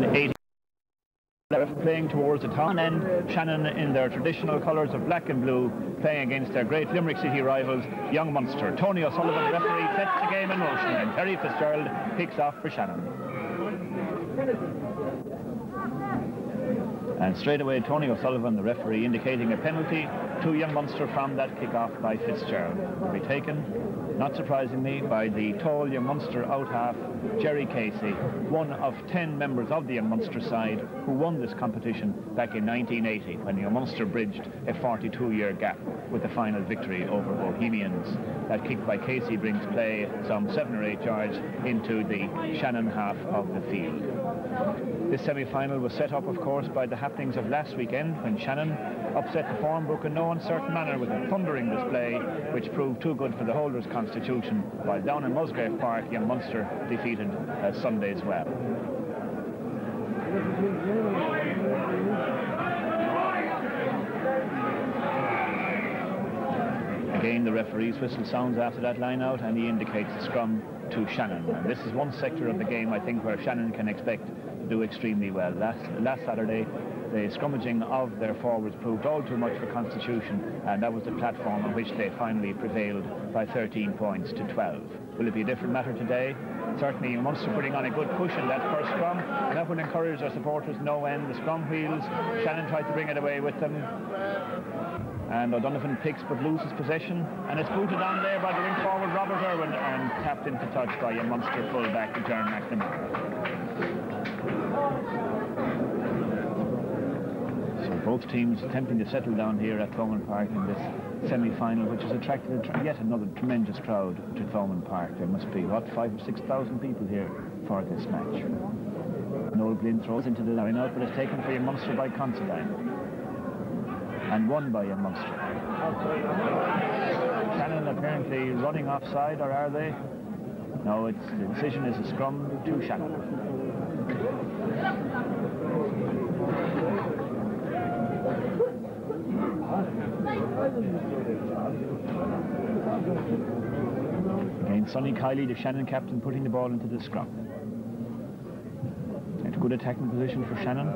80. They're playing towards the town end. Shannon in their traditional colours of black and blue, playing against their great Limerick City rivals, Young Munster. Tony O'Sullivan, the referee, sets the game in motion, and Terry Fitzgerald kicks off for Shannon. And straight away, Tony O'Sullivan, the referee, indicating a penalty to Young Munster from that kick-off by Fitzgerald. Will be taken, not surprisingly, by the tall Young Munster out-half, Jerry Casey, one of 10 members of the Young Munster side who won this competition back in 1980, when Young Munster bridged a 42-year gap with the final victory over Bohemians. That kick by Casey brings play some 7 or 8 yards into the Shannon half of the field. This semi-final was set up, of course, by the happenings of last weekend, when Shannon upset the form book in no uncertain manner with a thundering display which proved too good for the holders' constitution, while down in Musgrave Park, Young Munster defeated Sunday's well. Again, the referee's whistle sounds after that line out, and he indicates the scrum to Shannon. And this is one sector of the game, I think, where Shannon can expect to do extremely well. Last Saturday, the scrummaging of their forwards proved all too much for Constitution, and that was the platform on which they finally prevailed by 13 points to 12. Will it be a different matter today? Certainly, Munster putting on a good push in that first scrum, and that would encourage their supporters no end. The scrum wheels, Shannon tried to bring it away with them, and O'Donovan picks but loses possession, and it's booted on there by the wing forward Robert Irwin and tapped into touch by a Munster full-back John McNamara. So both teams attempting to settle down here at Thomond Park in this semi-final, which has attracted yet another tremendous crowd to Thomond Park. There must be, what, 5,000 or 6,000 people here for this match. Noel Glynn throws into the line out, but it's taken for Young Munster by Considine, and won by Young Munster. Shannon apparently running offside, or are they? No, the decision is a scrum to Shannon. Again, Sonny Kiley, the Shannon captain, putting the ball into the scrum. It's a good attacking position for Shannon.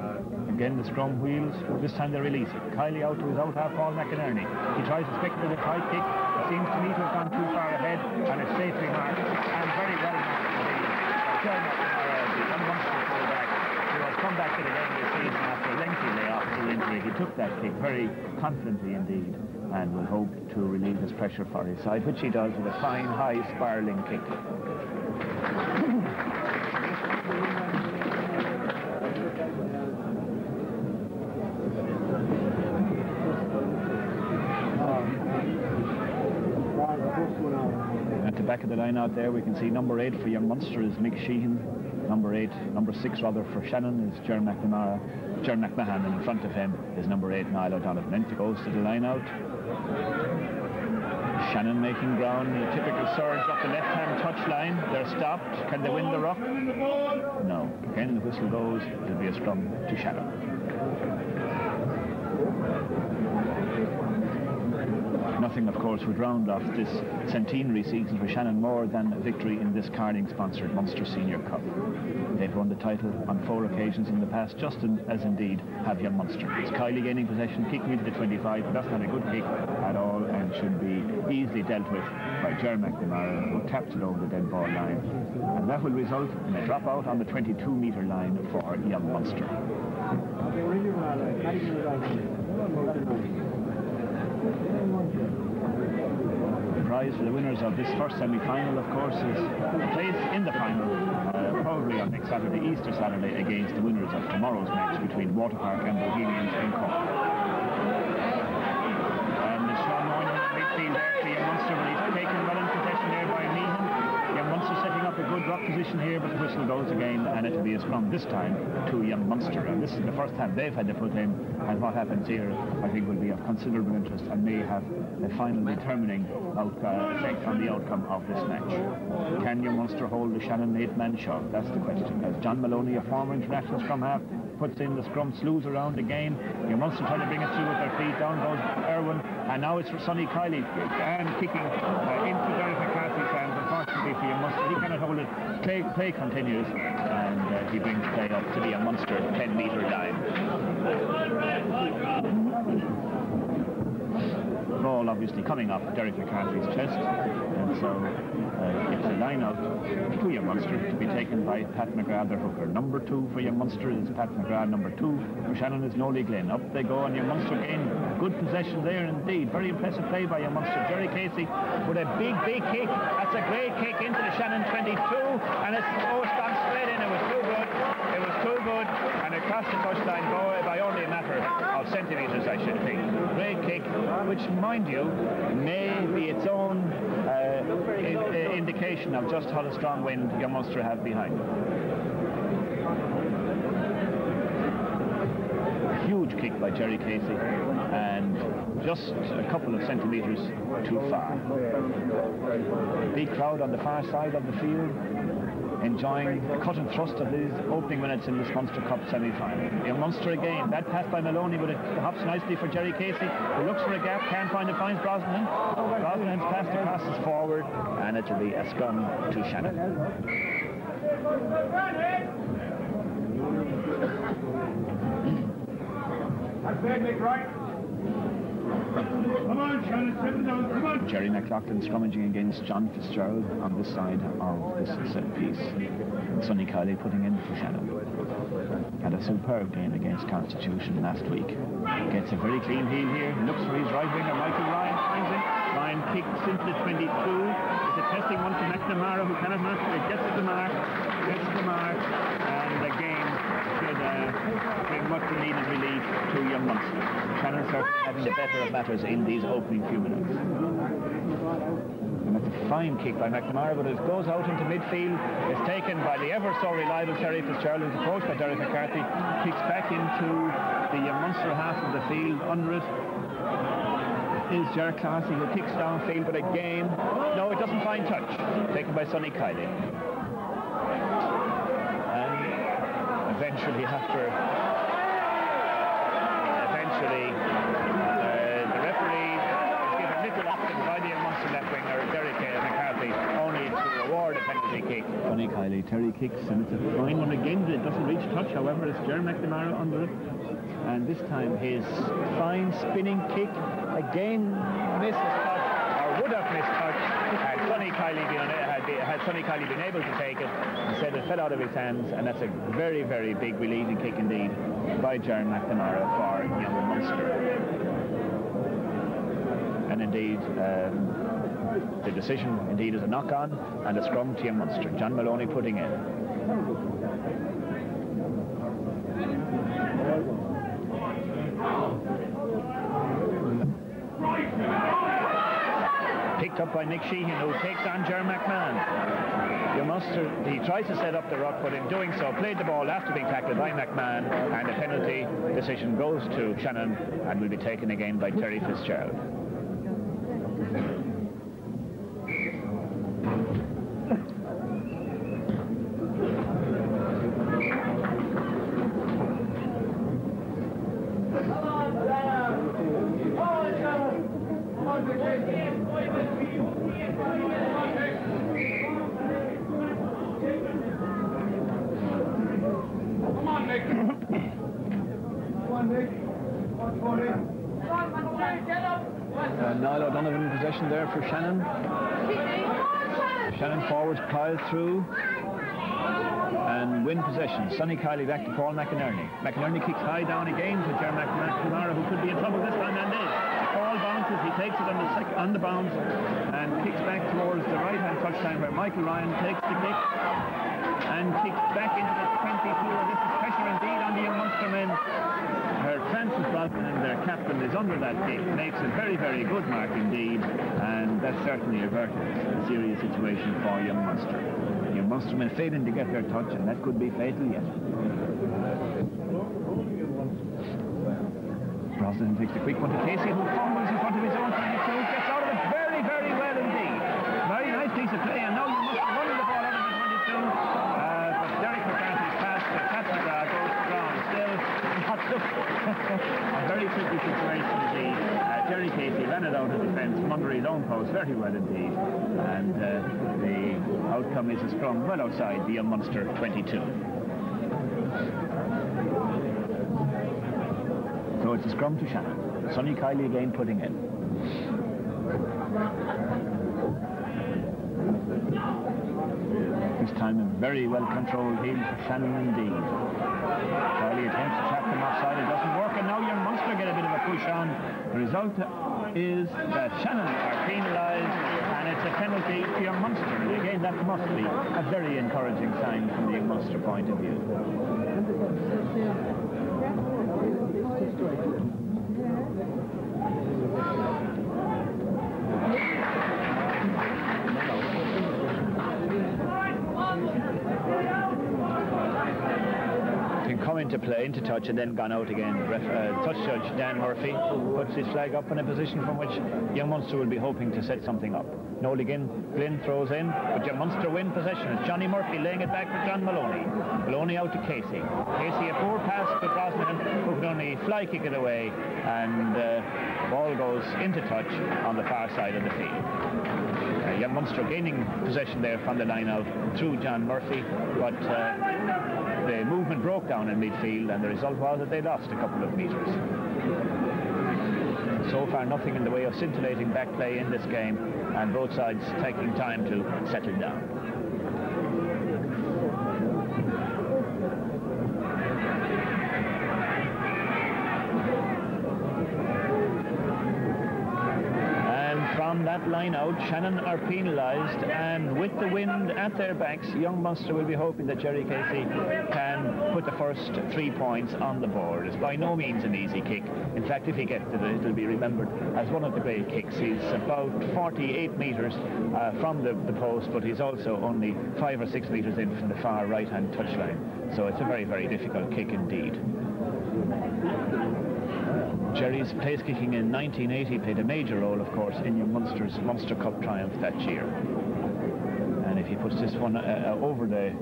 Again, the scrum wheels. This time they release it. Kiley out to his out-half, Paul McInerney. He tries to speculative high kick. It seems to me to have gone too far ahead, and it's safely marked, and very well marked indeed. John McNamara, the Young Munster full-back, who has come back to the game this season after a lengthy layoff through injury. He took that kick very confidently indeed, and will hope to relieve his pressure for his side, which he does with a fine, high, spiralling kick. At the back of the line out there, we can see number 8 for Young Munster is Mick Sheehan. Number 6 rather for Shannon is John McMahon, and in front of him is number 8 Niall O'Donovan. Then goes to the line out. Shannon making ground, a typical surge up the left-hand touch line. They're stopped. Can they win the ruck? No. Again, the whistle goes. It'll be a scrum to Shannon. Nothing, of course, would round off this centenary season for Shannon more than a victory in this carding-sponsored Munster Senior Cup. They've won the title on 4 occasions in the past, just as indeed have Young Munster. It's Kiley gaining possession, kicking into the 25, but that's not a good kick at all, and should be easily dealt with by Jerry McNamara, who taps it over the dead ball line. And that will result in a dropout on the 22-metre line for Young Munster. The prize for the winners of this first semi-final, of course, is a place in the final, probably on next Saturday, Easter Saturday, against the winners of tomorrow's match between Waterpark and Bohemians in Cork. And the Sean Moynihan midfield there for Young Munster, but he's taken well in possession there by Meehan. Young Munster setting up a good rock position here, but the whistle goes again, and it'll be a scrum this time to Young Munster. And this is the first time they've had to put in, and what happens here, I think, will be of considerable interest and may have a final determining effect on the outcome of this match. Can Young Munster hold the Shannon 8-man show? That's the question. As John Maloney, a former international scrum half, puts in the scrum slews around again. Young Munster trying to bring it through with their feet. Down goes Irwin, and now it's for Sonny Kiley, and kicking into Derek McCarthy's hands. Unfortunately, difficulty for young Munster. He cannot hold it. Play continues, and he brings play up to the young Munster 10-metre line. Ball obviously coming off Derek McCarthy's chest, and so it's a line out to young Munster to be taken by Pat McGrath, their hooker. Number 2 for young Munster is Pat McGrath. Number 2 for Shannon is Nolie Glenn. Up they go, and young Munster again. Good possession there indeed. Very impressive play by young Munster. Jerry Casey with a big kick. That's a great kick into the Shannon 22, and it's gone straight in. It was too good. It was too good, and it crossed the touchline by only a matter of centimetres, I should think. Great kick, which, mind you, may be its own indication of just how the strong wind young Munster have behind them. Huge kick by Jerry Casey, and just a couple of centimetres too far. Big crowd on the far side of the field, enjoying the cut and thrust of these opening minutes in this Munster Cup semi-final. Young Munster again, that pass by Maloney, but it hops nicely for Jerry Casey, who looks for a gap, can't find it, finds Brosnan. Brosnan's pass the passes forward, and it'll be a scrum to Shannon. Come on, Shannon, come on. Jerry McLaughlin scrummaging against John Fitzgerald on this side of this set piece. Sonny Kiley putting in for Shannon. Had a superb game against Constitution last week. Gets a very clean heel here. Looks for his right winger, Michael Ryan. Finds it. Ryan kicks into the 22. It's a testing one for McNamara, who cannot match it. Gets to the mark. And again should bring much needed relief to young Munster. Shannon certainly having the better of matters in these opening few minutes. And that's a fine kick by McNamara, but it goes out into midfield. It's taken by the ever so reliable Terry Fitzgerald, who's approached by Derek McCarthy. Kicks back into the young Munster half of the field. Under it is Ger Classy, who kicks downfield, but again, no, it doesn't find touch. Taken by Sonny Kiley. Eventually, the referee is given little option by the Munster left winger, Derek McCarthy, only to reward a penalty kick. Sonny Kiley, Terry kicks, and it's a fine one again. It doesn't reach touch, however, it's Ger McNamara under it. And this time his fine spinning kick again misses touch, or would have missed touch, had Sonny Kiley been able to take it. Instead it fell out of his hands, and that's a very, very big relieving kick indeed by Ger McNamara for young Munster. And indeed the decision indeed is a knock-on and a scrum to young Munster. John Maloney putting in. Picked up by Nick Sheehan, who takes on Ger McMahon. Young Munster, he tries to set up the ruck, but in doing so played the ball after being tackled by McMahon, and the penalty decision goes to Shannon and will be taken again by Terry Fitzgerald. Niall O'Donovan in possession there for Shannon. Shannon forwards pile through and win possession. Sonny Kiley back to Paul McInerney. McInerney kicks high down again to Ger McNamara, who could be in trouble this time, and is. Paul bounces, he takes it on the bounce and kicks back towards the right-hand touchline where Michael Ryan takes the kick and kicks back into the 22. This is pressure indeed on the young Munster men. Francis Brosnan, and their captain, is under that kick. Makes a very, very good mark indeed, and that certainly averted a serious situation for young Munster. Young Munster men failing to get their touch, and that could be fatal yet. Brosnan takes the quick one to Casey, who fumbles in front of his own 22, gets out of it very, very well indeed. Very nice piece of play, and now young Munster running the ball out of the 22. But Derek McCarthy's pass to Pat McGrath goes down. Still, a very tricky situation indeed. Jerry Casey ran it out of defence from under his own post very well indeed. And the outcome is a scrum well outside the young Munster 22. So it's a scrum to Shannon. Sonny Kiley again putting in. This time a very well controlled heel for Shannon indeed. Kiley attempts to trap them offside, it doesn't work, and now young Munster get a bit of a push on. The result is that Shannon are penalised, and it's a penalty to young Munster. And again, that must be a very encouraging sign from the young Munster point of view. Come into play, into touch, and then gone out again. Touch judge Dan Murphy puts his flag up in a position from which young Munster will be hoping to set something up. Noel Glynn throws in, but young Munster win possession. It's Johnny Murphy laying it back for John Maloney. Maloney out to Casey. Casey a poor pass to Brosnan, who could only fly kick it away, and the ball goes into touch on the far side of the field. Young Munster gaining possession there from the line out through John Murphy, but the movement broke down in midfield, and the result was that they lost a couple of metres. So far nothing in the way of scintillating back play in this game, and both sides taking time to settle down. From that line out, Shannon are penalised, and with the wind at their backs, young Munster will be hoping that Jerry Casey can put the first 3 points on the board. It's by no means an easy kick. In fact, if he gets it, it'll be remembered as one of the great kicks. He's about 48 metres from the post, but he's also only 5 or 6 metres in from the far right-hand touchline. So it's a very, very difficult kick indeed. Jerry's place kicking in 1980 played a major role, of course, in young Munster's Munster Cup triumph that year. And if he puts this one over the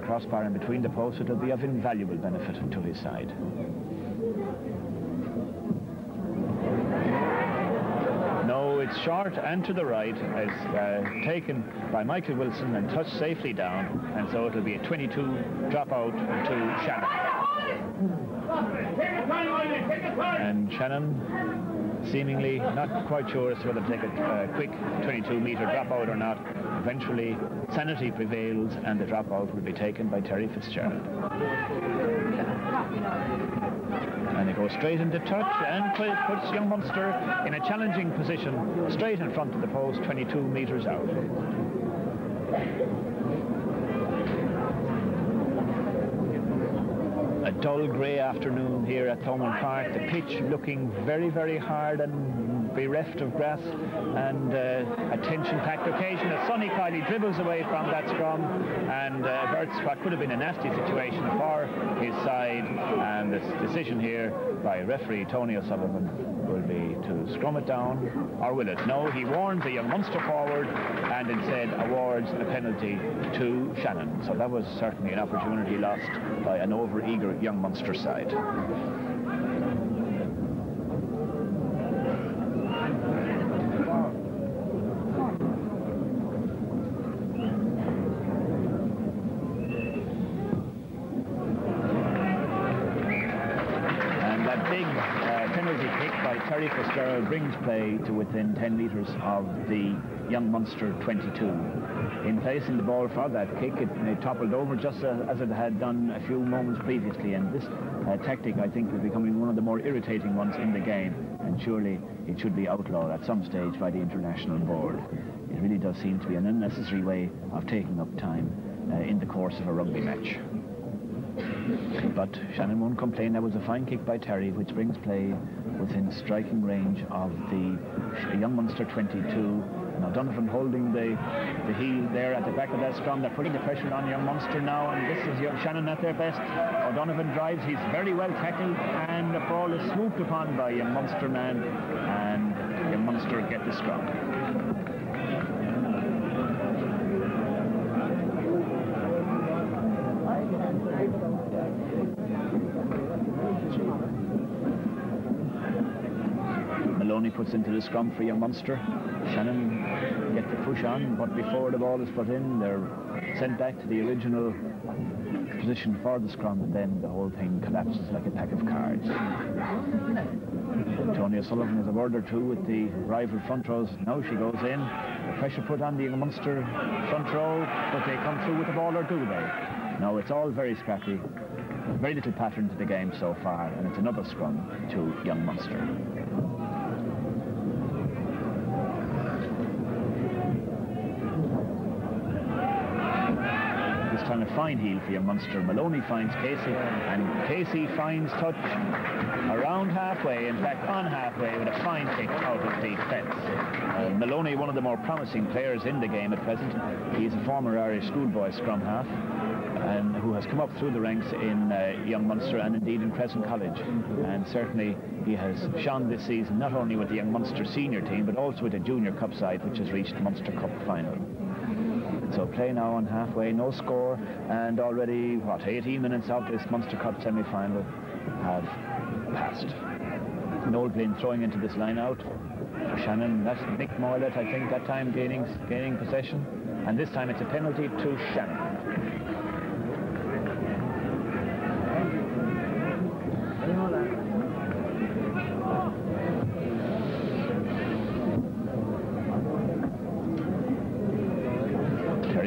crossbar and between the posts, it'll be of invaluable benefit to his side. No, it's short and to the right, as taken by Michael Wilson and touched safely down, and so it'll be a 22 dropout to Shannon. And Shannon seemingly not quite sure as to whether to take a quick 22-metre dropout or not. Eventually, sanity prevails, and the dropout will be taken by Terry Fitzgerald. And it goes straight into touch and puts young Munster in a challenging position straight in front of the post, 22 metres out. A dull grey afternoon here at Thomond Park. The pitch looking very, very hard and bereft of grass, and a tension-packed occasion as Sonny Kiley dribbles away from that scrum and averts what could have been a nasty situation for his side. And the decision here by referee Tony O'Sullivan will be to scrum it down, or will it? No, he warns the young Munster forward and instead awards a penalty to Shannon. So that was certainly an opportunity lost by an over-eager young Munster side. Terry Fitzgerald brings play to within 10 metres of the young Munster 22. In placing the ball for that kick, it toppled over just as it had done a few moments previously, and this tactic, I think, is becoming one of the more irritating ones in the game, and surely it should be outlawed at some stage by the international board. It really does seem to be an unnecessary way of taking up time in the course of a rugby match. But Shannon won't complain. That was a fine kick by Terry, which brings play within striking range of the young Munster 22. And O'Donovan holding the heel there at the back of that scrum. They're putting the pressure on young Munster now, and this is young Shannon at their best. O'Donovan drives. He's very well tackled, and the ball is swooped upon by young Munster man, and young Munster get the scrum. puts into the scrum for young Munster. Shannon get the push on, but before the ball is put in, they're sent back to the original position for the scrum, and then the whole thing collapses like a pack of cards. Tony O'Sullivan has a word or two with the rival front rows. Now she goes in. Pressure put on the young Munster front row, but they come through with the ball, or do they? No, it's all very scrappy. Very little pattern to the game so far, and it's another scrum to young Munster. This time a fine heel for young Munster. Maloney finds Casey, and Casey finds touch around halfway, in fact on halfway, with a fine kick out of the fence. Maloney, one of the more promising players in the game at present. He's a former Irish schoolboy scrum half, and who has come up through the ranks in young Munster and indeed in Crescent College. And certainly he has shone this season, not only with the young Munster senior team, but also with the junior cup side, which has reached the Munster Cup final. So play now on halfway, no score, and already, what, 18 minutes of this Munster Cup semi-final have passed. Noel Glynn throwing into this line out for Shannon. That's Nick Moylet, I think, that time gaining possession. And this time it's a penalty to Shannon.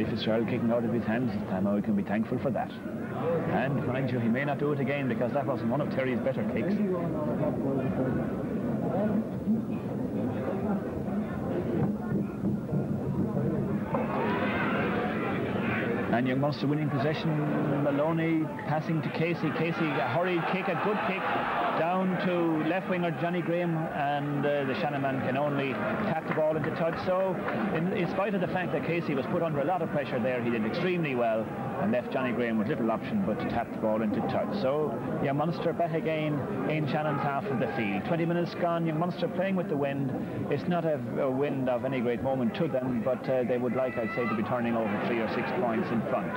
Fitzgerald kicking out of his hands this time. We can be thankful for that. And mind you, he may not do it again, because that wasn't one of Terry's better kicks. And young Munster winning possession. Maloney passing to Casey. Casey, a hurried kick, a good kick down to left winger Johnny Graham, and the Shannon man can only tap the ball into touch. So in spite of the fact that Casey was put under a lot of pressure there, he did extremely well and left Johnny Graham with little option but to tap the ball into touch. So young Munster back again in Shannon's half of the field. 20 minutes gone, young Munster playing with the wind. It's not a wind of any great moment to them, but they would like, I'd say, to be turning over 3 or 6 points in front.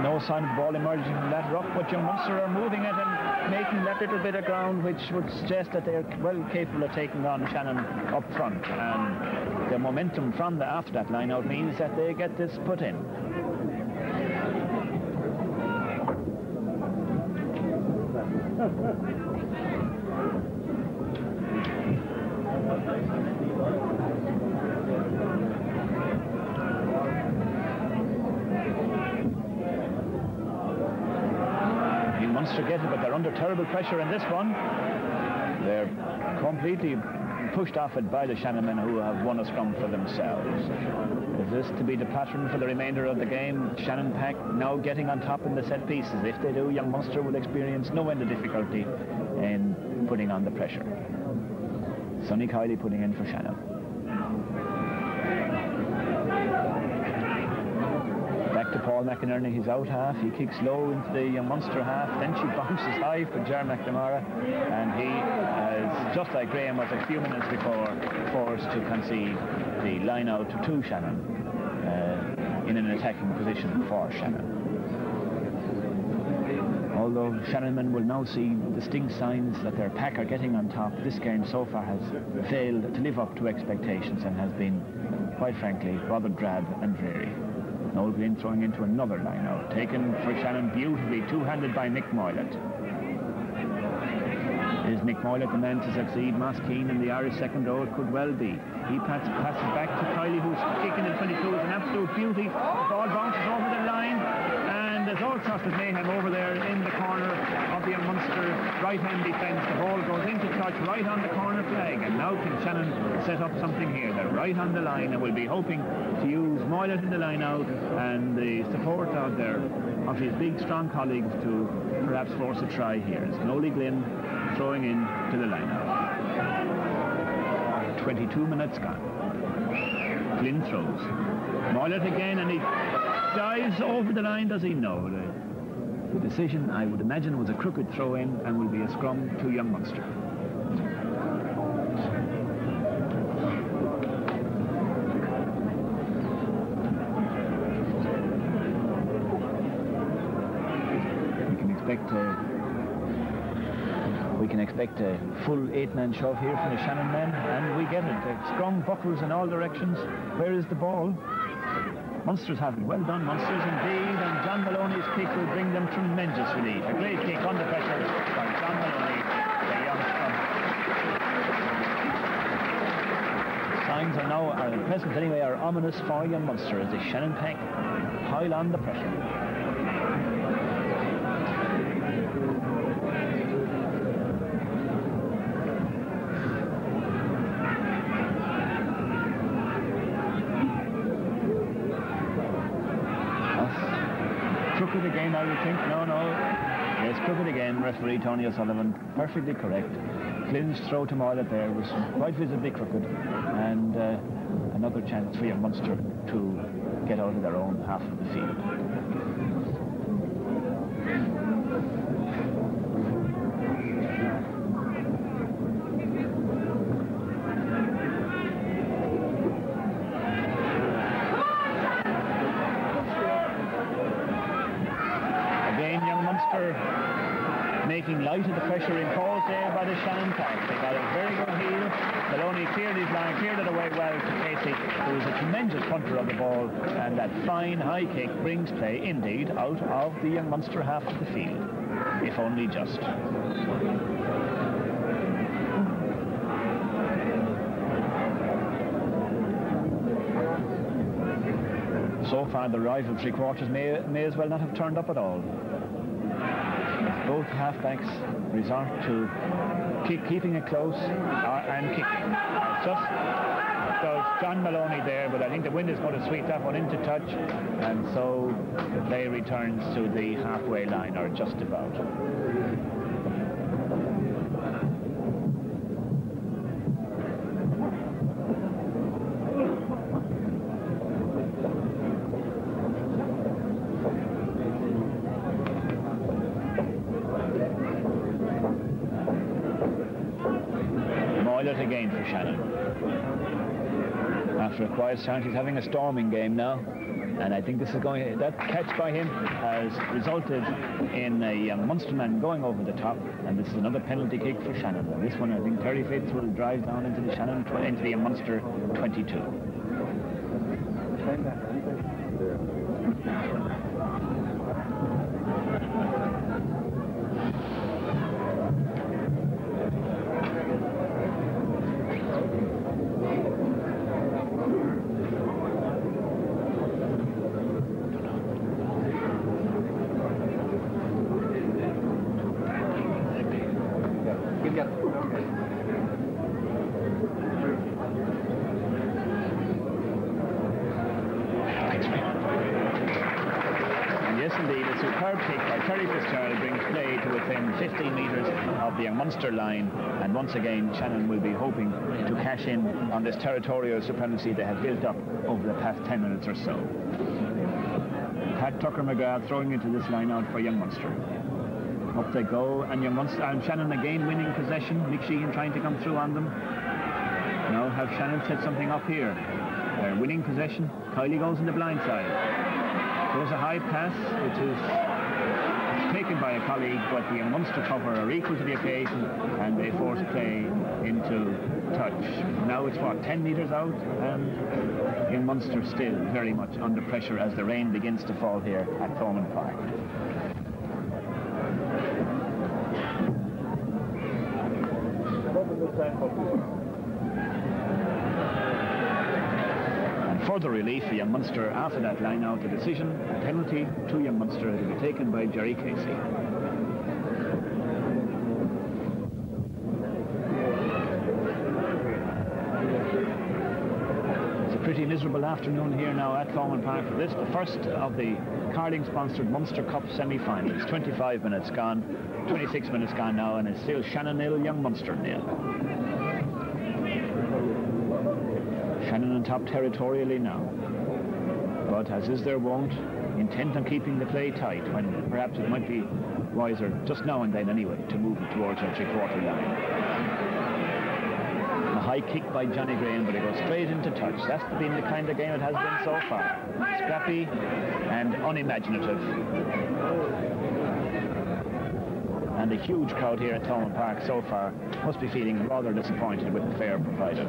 No sign of the ball emerging from that ruck, but young Munster are moving it and making that little bit of ground, which would suggest that they're well capable of taking on Shannon up front. And the momentum from after that line-out means that they get this put in. Munster get it, but they're under terrible pressure in this one. They're completely pushed off it by the Shannon men, who have won a scrum for themselves. Is this to be the pattern for the remainder of the game? Shannon pack now getting on top in the set pieces. If they do, young Munster will experience no end of difficulty in putting on the pressure. Sonny Kiley putting in for Shannon. Back to Paul McInerney, he's out half. He kicks low into the young Munster half. Then she bounces high for Jar McNamara. And he has, just like Graham was a few minutes before, forced to concede the line out to Shannon in an attacking position for Shannon. Although Shannon men will now see distinct signs that their pack are getting on top, this game so far has failed to live up to expectations and has been, quite frankly, rather drab and dreary. Noel Glynn throwing into another line out, taken for Shannon beautifully, two-handed by Mick Moylet. Is Mick Moylet the man to succeed? Moss Keane in the Irish second row? It could well be. He passes back to Kiley, who's kicking in 22. It's an absolute beauty. The ball bounces over the line, and there's all sorts of mayhem over there in the corner of the Munster right-hand defence. The ball goes into touch right on the corner flag, and now can Shannon set up something here? They're right on the line, and will be hoping to use Moylet in the line out and the support out there of his big strong colleagues to perhaps force a try here. It's Noel Glynn throwing in to the line out. 22 minutes gone. Glynn throws. Moylet again, and he dives over the line. Does he? No. The decision, I would imagine, was a crooked throw in and will be a scrum to young Munster. We can expect expect a full 8-man shove here from the Shannon men, and we get it. The scrum buckles in all directions. Where is the ball? Munsters have it. Well done, Munsters, indeed. And John Maloney's kick will bring them tremendous relief. A great kick under pressure by John Maloney, the young scrum. Signs are now, at present anyway, are ominous for young Munster as the Shannon pack pile on the pressure. Crooked again, I would think. No. Yes, crooked again, referee Tony O'Sullivan. Perfectly correct. Flynn's throw to Moylet there was quite visibly crooked, and another chance for young Munster to get out of their own half of the field. Making light of the pressure imposed there by the Shannon pack. They got a very good heel. Maloney cleared his line, cleared it away well to Casey, who was a tremendous punter of the ball, and that fine high kick brings play indeed out of the young Munster half of the field, if only just. So far the rival three-quarters may as well not have turned up at all. Both halfbacks resort to keeping it close and kicking. Just does John Maloney there, but I think the wind is going to sweep that one into touch, and so the play returns to the halfway line, or just about. Again for Shannon. After a quiet start, he's having a storming game now, and I think this is going. That catch by him has resulted in a Munsterman going over the top, and this is another penalty kick for Shannon. And this one, I think, Terry Fitz will drive down into the Shannon into the Munster 22. The Munster line, and once again Shannon will be hoping to cash in on this territorial supremacy they have built up over the past 10 minutes or so. Pat Tucker-McGrath throwing into this line out for young Munster. Up they go, and young Munster and Shannon again winning possession. Mick Sheehan trying to come through on them. Now have Shannon set something up here. They're winning possession. Kiley goes in the blind side. Goes a high pass, which is taken by a colleague, but the Munster cover are equal to the occasion, and they force play into touch. Now it's 10 metres out, and in Munster still very much under pressure as the rain begins to fall here at Thomond Park. Further relief for young Munster after that line out, the decision, a penalty to young Munster to be taken by Jerry Casey. It's a pretty miserable afternoon here now at Thomond Park for this, the first of the Carling-sponsored Munster Cup semi-finals. 25 minutes gone, 26 minutes gone now, and it's still Shannon nil, young Munster nil. Shannon on top territorially now, but as is their wont, intent on keeping the play tight, when perhaps it might be wiser, just now and then anyway, to move it towards our three-quarter line. A high kick by Johnny Graham, but it goes straight into touch. That's been the kind of game it has been so far. Scrappy and unimaginative. and the huge crowd here at Thomond Park so far must be feeling rather disappointed with the fare provided.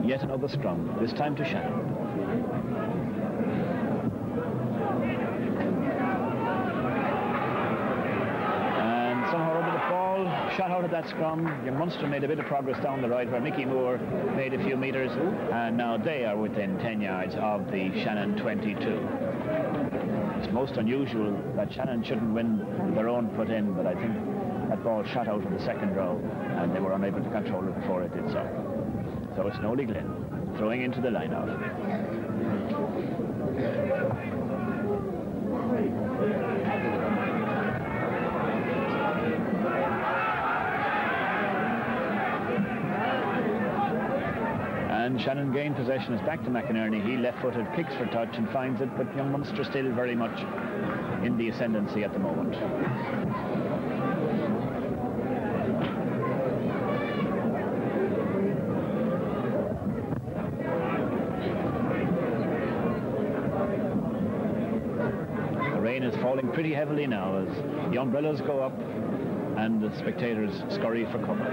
Yet another scrum, this time to Shannon. Shot out of that scrum. Young Munster made a bit of progress down the right where Mickey Moore made a few metres, and now they are within 10 yards of the Shannon 22. It's most unusual that Shannon shouldn't win their own put in, but I think that ball shot out of the second row and they were unable to control it before it did so. So it's Nolly Glenn throwing into the line out. And Shannon gained possession. It's back to McInerney. He left-footed, kicks for touch and finds it, but young Munster still very much in the ascendancy at the moment. The rain is falling pretty heavily now as the umbrellas go up and the spectators scurry for cover.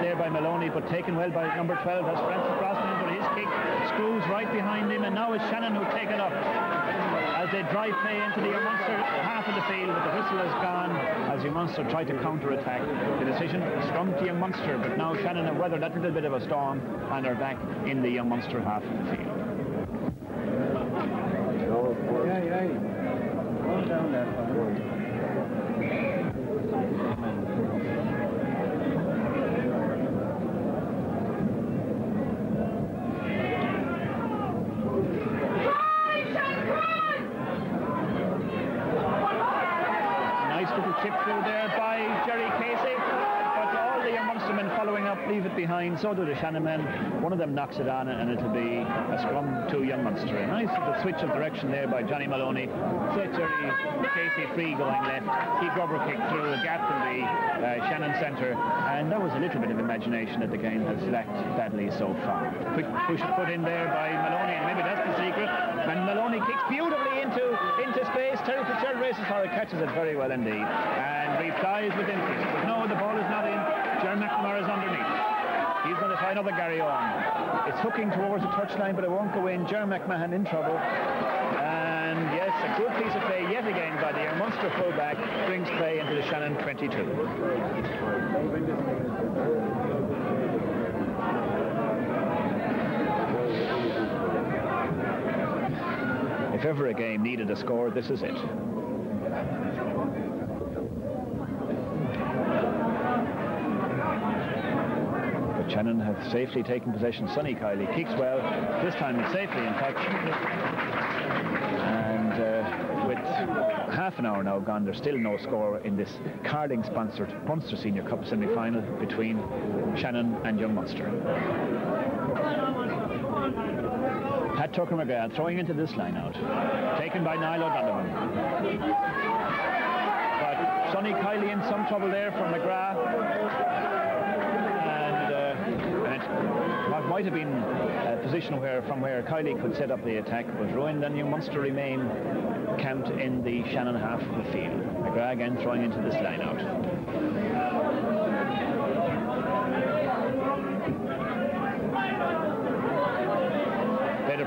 There by Maloney, but taken well by number 12. That's Francis Brosnan, but his kick screws right behind him, and now it's Shannon who's taken up as they drive play into the Munster half of the field, but the whistle has gone as Munster tried to counter-attack. The decision, scrum to young Munster, but now Shannon have weathered that little bit of a storm and are back in the young Munster half of the field. Down there. Chip through there by Jerry Casey, but all the young Munster men following up leave it behind. So do the Shannon men. One of them knocks it on, and it'll be a scrum to young Munster. A nice little switch of direction there by Johnny Maloney. Set Jerry Casey free going left. He rubber kicked through a gap in the Shannon centre, and that was a little bit of imagination that the game has lacked badly so far. Quick push put in there by Maloney, and maybe that's the secret. And Maloney kicks beautifully into space. Terry Fitzgerald races for it, catches it very well indeed, and replies with interest. But no, the ball is not in. Jerry McNamara is underneath. He's going to try another Gary on. It's hooking towards the touchline, but it won't go in. Jerry McMahon in trouble. And yes, a good piece of play yet again by the Munster fullback brings play into the Shannon 22. If ever a game needed a score, this is it. But Shannon has safely taken possession. Sonny Kiley kicks well. This time it's safely in touch. And with half an hour now gone, there's still no score in this Carling-sponsored Munster Senior Cup semi-final between Shannon and young Munster. Pat Tucker McGrath throwing into this line out. Taken by Niall O'Donovan. But Sonny Kiley in some trouble there from McGrath. And what might have been a position from where Kiley could set up the attack was ruined, and young Munster remain camped in the Shannon half of the field. McGrath again throwing into this line out.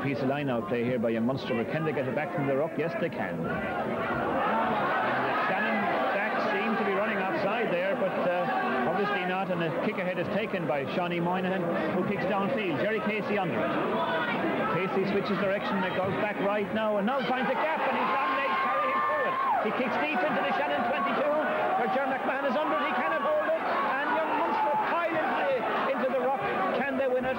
Piece of line-out play here by young Munster, but can they get it back from the ruck? Yes, they can. And the Shannon backs seem to be running offside there, but obviously not, and the kick ahead is taken by Shawnee Moynihan, who kicks downfield. Jerry Casey under it. Casey switches direction, and it goes back right now, and now finds a gap, and his long legs carry him through it. He kicks deep into the Shannon 22, where Jerry McMahon is under it. He cannot hold it, and young Munster pile into the ruck. Can they win it?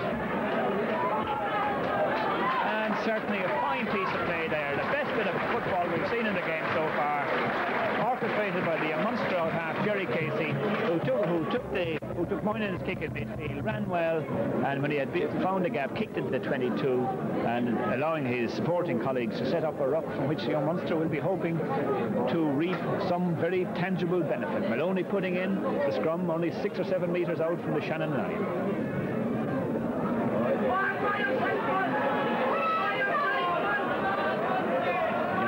Certainly a fine piece of play there. The best bit of football we've seen in the game so far. Orchestrated by the Munster out half, Jerry Casey, who who took Moynihan's kick at midfield, ran well, and when he had found a gap, kicked into the 22, and allowing his supporting colleagues to set up a ruck from which young Munster will be hoping to reap some very tangible benefit. Maloney putting in the scrum only 6 or 7 metres out from the Shannon line.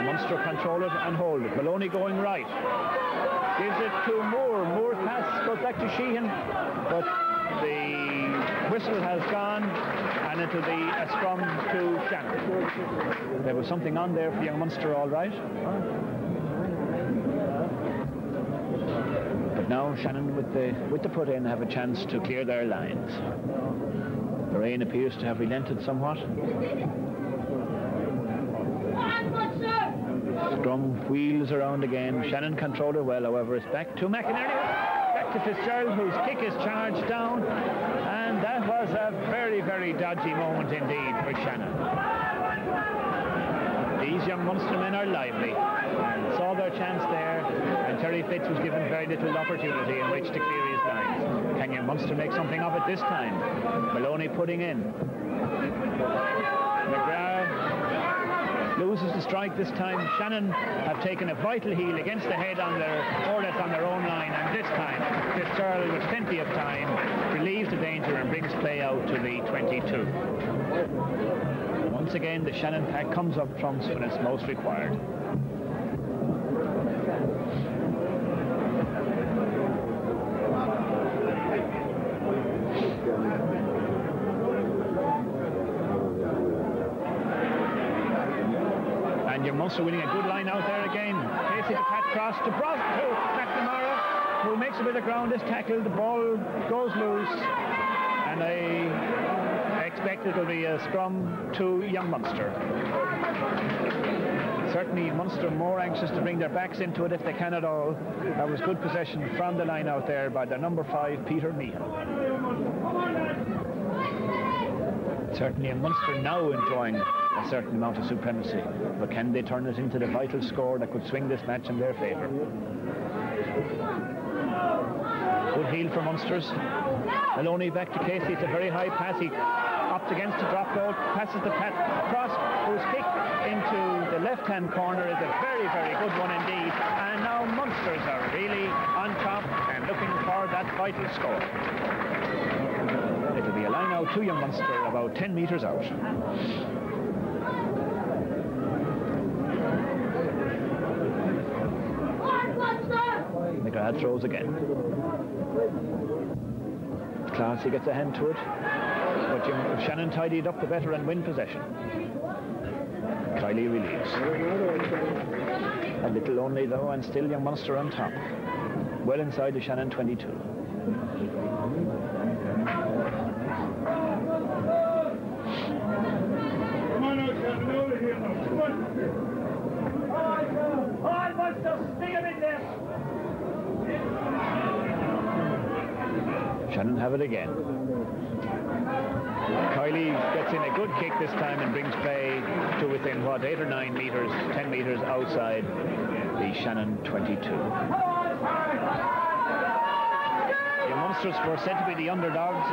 Munster control it and hold it. Maloney going right. Gives it to Moore. Moore's pass goes back to Sheehan, but the whistle has gone and it'll be a scrum to Shannon. There was something on there for young Munster, all right. But now Shannon with the put in have a chance to clear their lines. The rain appears to have relented somewhat. Scrum wheels around again. Shannon controlled it well, however. It's back to McInerney. Back to Fitzgerald, whose kick is charged down. And that was a very, very dodgy moment indeed for Shannon. These young Munster men are lively and saw their chance there. And Terry Fitz was given very little opportunity in which to clear his lines. Can young Munster make something of it this time? Maloney putting in. McGrath loses the strike this time. Shannon have taken a vital heel against the head on more or less on their own line, and this time Fitzgerald with plenty of time relieves the danger and brings play out to the 22. Once again the Shannon pack comes up trumps when it's most required. Young Munster winning a good line out there again. Casey to Pat Cross to McNamara, who makes a bit of ground, is tackled, the ball goes loose, and I expect it'll be a scrum to young Munster. Certainly Munster more anxious to bring their backs into it if they can at all. That was good possession from the line out there by the number 5, Peter Meehan. Certainly in Munster now enjoying a certain amount of supremacy, but can they turn it into the vital score that could swing this match in their favour? Good heel for Munsters. Maloney back to Casey. It's a very high pass. He opts against the drop goal, passes to Pat Cross, whose kick into the left-hand corner is a very, very good one indeed. And now Munsters are really on top and looking for that vital score. It'll be a line out to young Munster about 10 metres out. McGrath throws again. Clancy gets a hand to it, but Shannon tidied up the better and win possession. Kiley relieves. A little only though, and still young Munster on top. Well inside the Shannon 22. Come on now, Shannon, over here now. Come on. All Munster, stick him in there. Shannon have it again. Kiley gets in a good kick this time and brings play to within, 8 or 9 metres, 10 metres outside the Shannon 22. The Munsters were said to be the underdogs,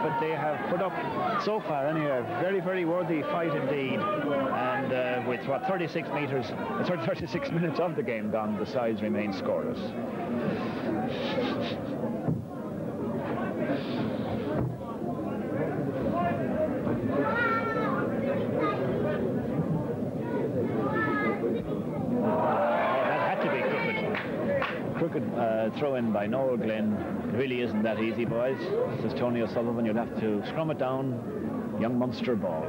but they have put up, so far anyway, a very, very worthy fight indeed. And with 36 minutes of the game gone, the sides remain scoreless. Throw in by Noel Glynn. It really isn't that easy, boys. Says Tony O'Sullivan. You'll have to scrum it down. Young Munster ball.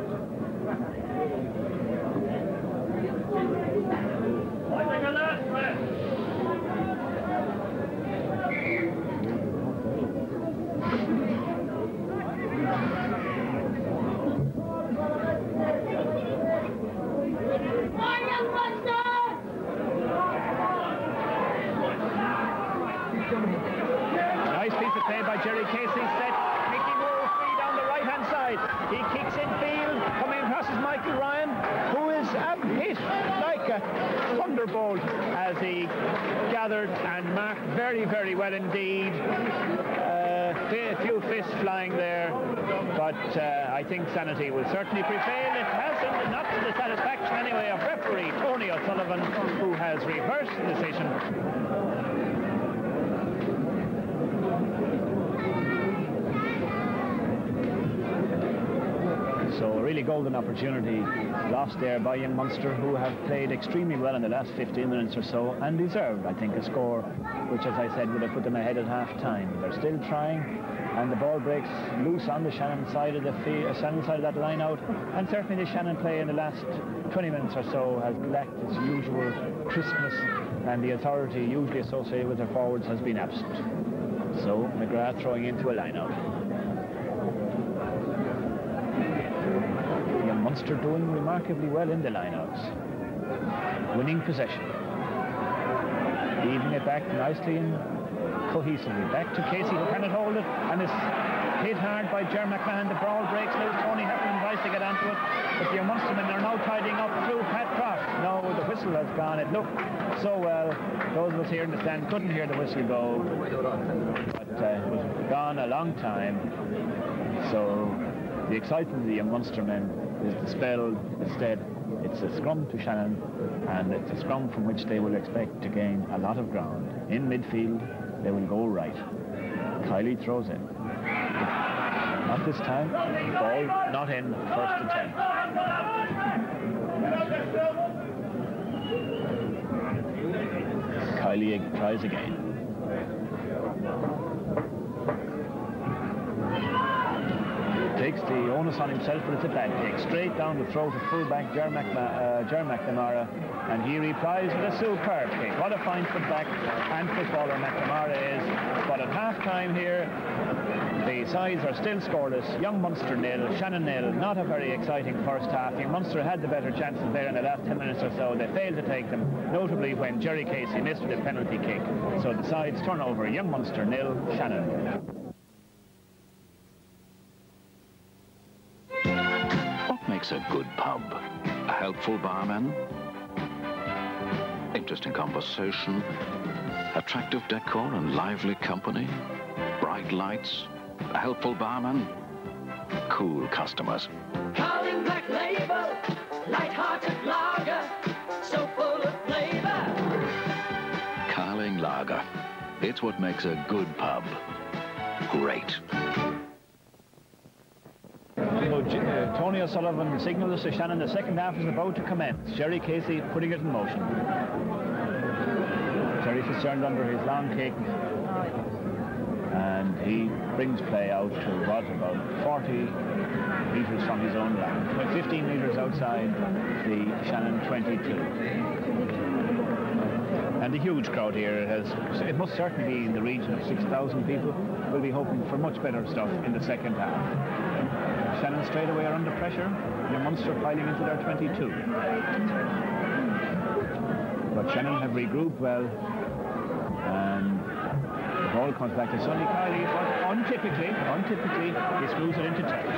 Nice piece of play by Jerry Casey, set Mickey Moore free down the right-hand side. He kicks in field, coming across is Michael Ryan, who was hit like a thunderbolt as he gathered and marked very, very well indeed. A few fists flying there, but I think sanity will certainly prevail. It hasn't, not to the satisfaction anyway of referee Tony O'Sullivan, who has reversed the decision. So a really golden opportunity lost there by young Munster, who have played extremely well in the last 15 minutes or so, and deserved, I think, a score which, as I said, would have put them ahead at half-time. They're still trying, and the ball breaks loose on the Shannon side of the Shannon side of that line out, and certainly the Shannon play in the last 20 minutes or so has lacked its usual crispness, and the authority usually associated with their forwards has been absent. So McGrath throwing into a line out. Munster doing remarkably well in the lineouts, winning possession, leaving it back nicely and cohesively. Back to Casey, who cannot hold it, and is hit hard by Ger McMahon. The ball breaks loose. Tony Heffernan tries to get onto it, but the Munstermen are now tidying up through Pat Croft. No, the whistle has gone. It looked so well. Those of us here in the stand couldn't hear the whistle go, but it was gone a long time. So the excitement of the young Munstermen is dispelled. Instead, it's a scrum to Shannon, and it's a scrum from which they will expect to gain a lot of ground. In midfield, they will go right. Kiley throws in. Not this time. Ball not in. First attempt. Kiley tries again. Takes the onus on himself, but it's a bad take. Straight down the throat of fullback Ger McNamara, and he replies with a superb kick. What a fine footback and footballer McNamara is. But at half-time here, the sides are still scoreless. Young Munster nil, Shannon nil. Not a very exciting first half. Young Munster had the better chances there in the last 10 minutes or so. They failed to take them, notably when Jerry Casey missed with a penalty kick. So the sides turn over. Young Munster nil, Shannon nil. Makes a good pub. A helpful barman, interesting conversation, attractive decor and lively company, bright lights, a helpful barman, cool customers. Carling Black Label, light-hearted lager, so full of flavor. Carling Lager. It's what makes a good pub great. Tony O'Sullivan signals to Shannon the second half is about to commence. Jerry Casey putting it in motion. Jerry Fitzgerald under his long kick, and he brings play out to what, about 40 metres from his own line, 15 metres outside the Shannon 22. And the huge crowd here, it must certainly be in the region of 6,000 people. We'll be hoping for much better stuff in the second half. Shannon straight away are under pressure. Young Munster piling into their 22. But Shannon have regrouped well, and the ball comes back to Sonny Kiley, but untypically, he screws it into touch.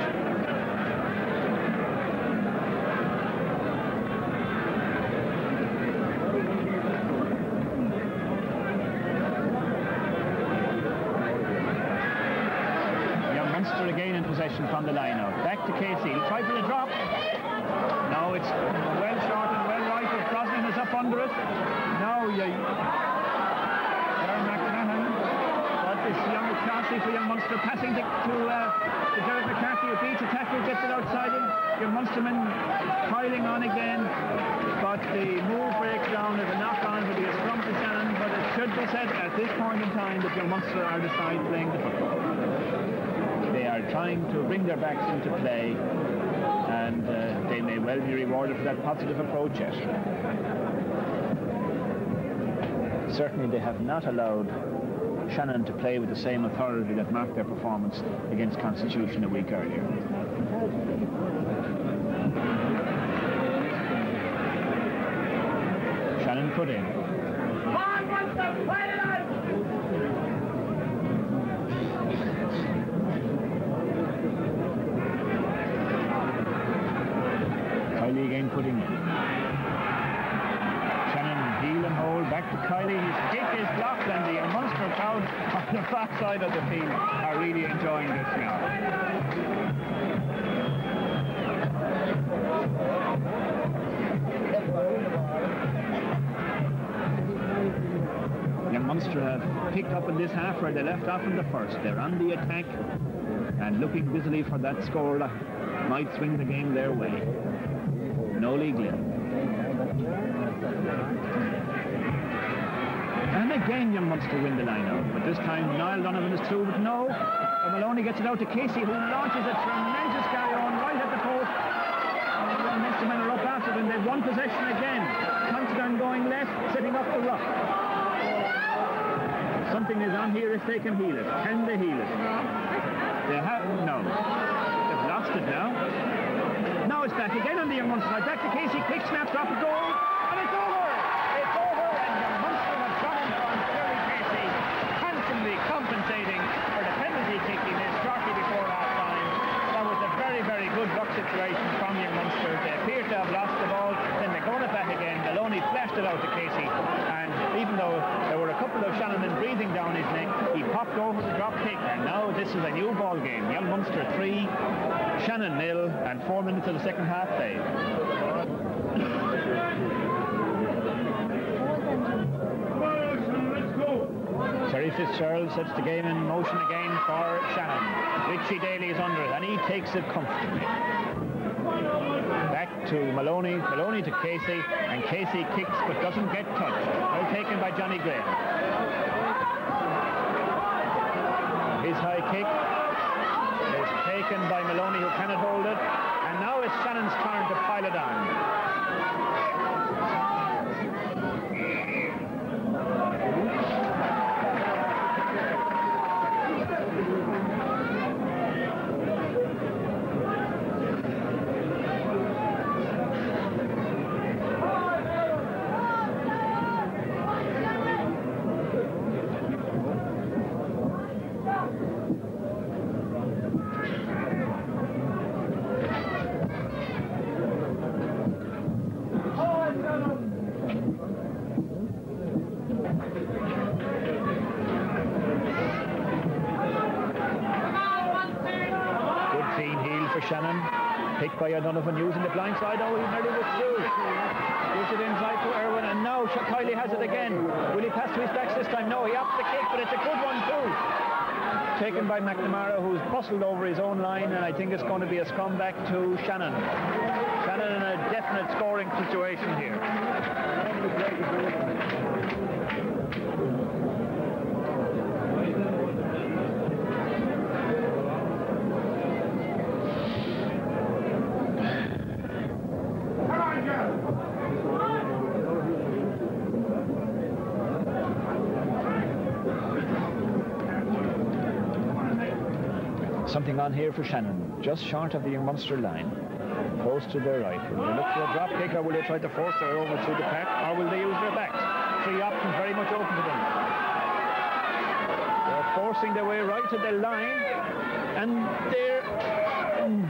Again in possession from the line out. Back to Casey. He'll try for the drop. No, it's well short and well right, but Brosnan is up under it. Now McMahon. But this young classy for young Munster passing to Derek McCarthy, who beats a tackle, gets it outside him. Young Munsterman piling on again, but the move breaks down as a knock-on for the scrum to Shannon, but it should be said at this point in time that young Munster are the side playing the football. They are trying to bring their backs into play, and they may well be rewarded for that positive approach yet. Certainly they have not allowed Shannon to play with the same authority that marked their performance against Constitution a week earlier. Shannon put in. Kiley again putting in. the far side of the field are really enjoying this now. Young Munster have picked up in this half where they left off in the first. They're on the attack and looking busily for that score that might swing the game their way. Nolly Glynn. And again young Munster win the line out, but this time Niall Donovan is through, but no. Maloney gets it out to Casey, who launches a tremendous carry on right at the post. And Munster men are up after them. They've won possession again. Considine going left, setting up the ruck. Something is on here if they can heal it. Can they heal it? They have no. They've lost it now. Now it's back again on the young Munster side. Back to Casey, quick snaps off the goal, and it's over! It's over, and young Munster have gone from Jerry Casey, handsomely compensating for the penalty kick he missed shortly before half time. That was a very, very good ruck situation from young Munster. They appear to have lost the ball, then they got it back again. Maloney flashed it out to Casey, and even though there were a couple of Shannon breathing down his neck, he popped over the drop kick, and now this is a new ball game. Young Munster 3, Shannon 0, and 4 minutes of the second half played. Terry Fitzgerald sets the game in motion again for Shannon. Richie Daly is under it, and he takes it comfortably. Back to Maloney, Maloney to Casey, and Casey kicks but doesn't get touched. Well taken by Johnny Graham. His high kick is taken by Maloney, who cannot hold it, and now it's Shannon's turn to pile it on. Shannon, picked by O'Donovan using the blind side. Oh, he nearly was through. Gives it inside to Irwin, and now Kiley has it again. Will he pass to his backs this time? No, he opts the kick, but it's a good one too. Taken by McNamara, who's bustled over his own line, and I think it's going to be a scrum back to Shannon. Shannon in a definite scoring situation here. Something on here for Shannon, just short of the young Munster line. Close to their right. Will they look for a drop kick, or will they try to force their over through the pack, or will they use their backs? 3 options very much open to them. They're forcing their way right to the line, and they're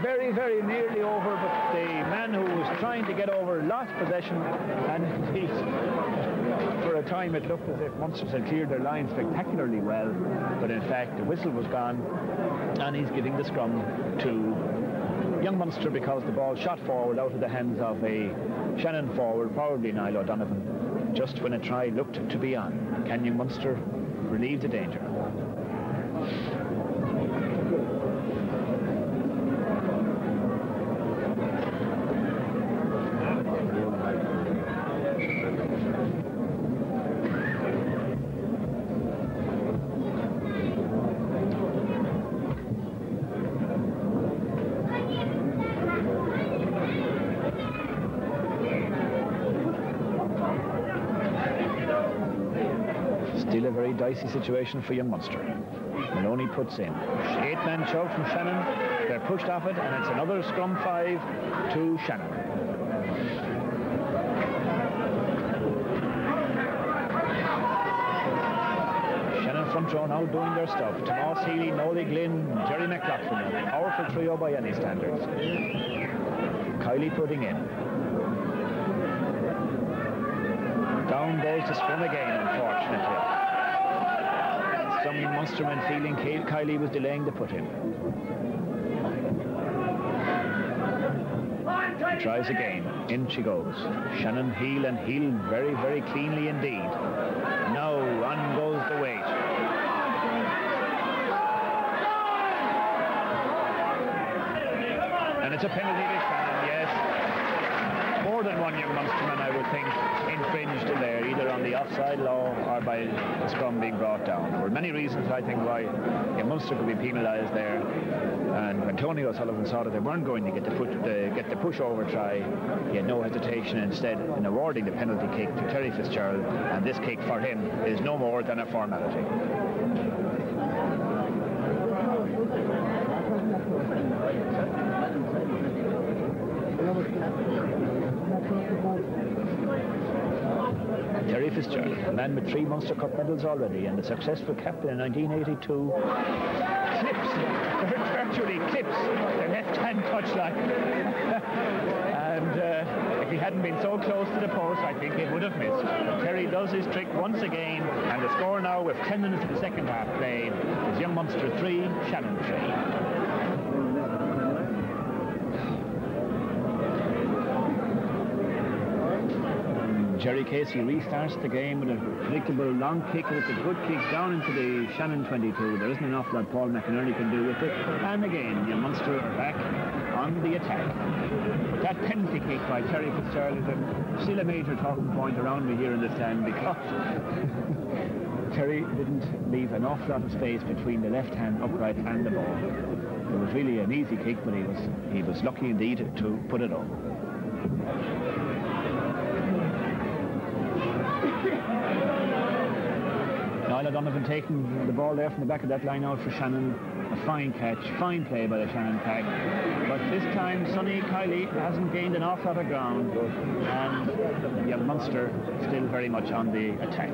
very, very nearly over, but the man who was trying to get over lost possession, and indeed, for a time it looked as if Munster had cleared their line spectacularly well, but in fact the whistle was gone, and he's giving the scrum to young Munster because the ball shot forward out of the hands of a Shannon forward, probably Niall O'Donovan, just when a try looked to be on. Can young Munster relieve the danger? Still a very dicey situation for young Munster. Maloney puts in. 8-man choke from Shannon. They're pushed off it, and it's another scrum 5 to Shannon. Shannon front row now doing their stuff. Tomas Healy, Nolly Glynn, Jerry McLaughlin. A powerful trio by any standards. Kiley putting in. Down goes the scrum again, unfortunately. some Munstermen feeling Kiley was delaying the put-in. Tries again. In she goes. Shannon heel and heel very, very cleanly indeed. Now on goes the weight. And it's a penalty to Shannon, yes. More than one young Munsterman, I would think, infringed there, either on the offside law or by the scrum being brought down. There were many reasons, I think, why young Munster could be penalised there. And when Tony O'Sullivan saw that they weren't going to get the push-over try, he had no hesitation instead in awarding the penalty kick to Terry Fitzgerald, and this kick for him is no more than a formality. Terry Fitzgerald, a man with 3 Munster Cup medals already and a successful captain in 1982, virtually clips the left-hand touchline. And if he hadn't been so close to the post, I think he would have missed. Terry does his trick once again, and the score now with 10 minutes of the second half played is young Munster 3, Shannon 3. Jerry Casey restarts the game with a predictable long kick, and it's a good kick down into the Shannon 22. There isn't enough that Paul McInerney can do with it. And again, the Munster are back on the attack. But that penalty kick by Terry Fitzgerald is still a major talking point around me here in the stand, because Terry didn't leave an awful lot of space between the left hand upright and the ball. It was really an easy kick, but he was lucky indeed to put it up. Niall Donovan taking the ball there from the back of that line out for Shannon. A fine catch, fine play by the Shannon pack. But this time, Sonny Kiley hasn't gained an awful lot of ground, and young Munster still very much on the attack.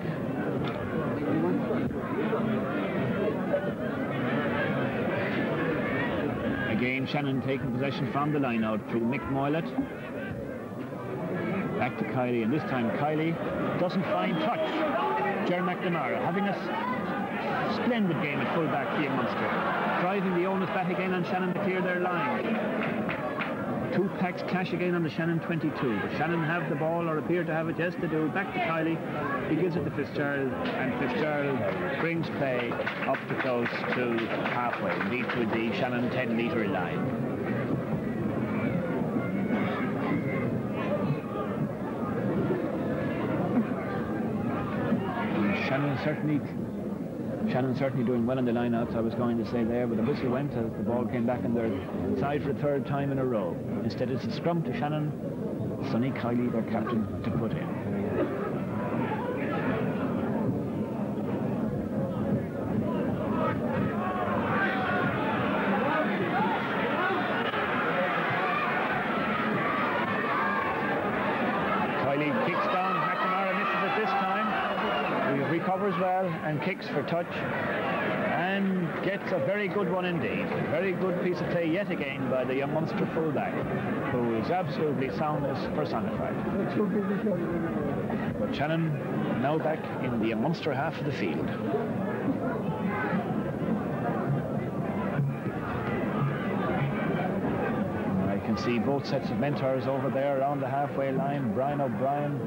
Again, Shannon taking possession from the line out through Mick Moylett. Back to Kiley, and this time Kiley doesn't find touch. Ger McNamara having a splendid game at full-back for young Munster, driving the onus back again on Shannon to clear their line. 2 packs clash again on the Shannon 22. But Shannon have the ball, or appear to have it, yes they do. Back to Kiley, he gives it to Fitzgerald, and Fitzgerald brings play up to close to halfway, indeed to the Shannon 10-metre line. Shannon certainly doing well in the line-outs, I was going to say there, but the whistle went as the ball came back on their side for a 3rd time in a row. Instead it's a scrum to Shannon, Sonny Kiley, their captain, to put in. Kiley kicks down, McNamara misses it this time. He recovers well and kicks for touch and gets a very good one indeed. Very good piece of play yet again by the young Munster fullback, who is absolutely soundness personified. But Shannon now back in the Munster half of the field. I can see both sets of mentors over there around the halfway line. Brian O'Brien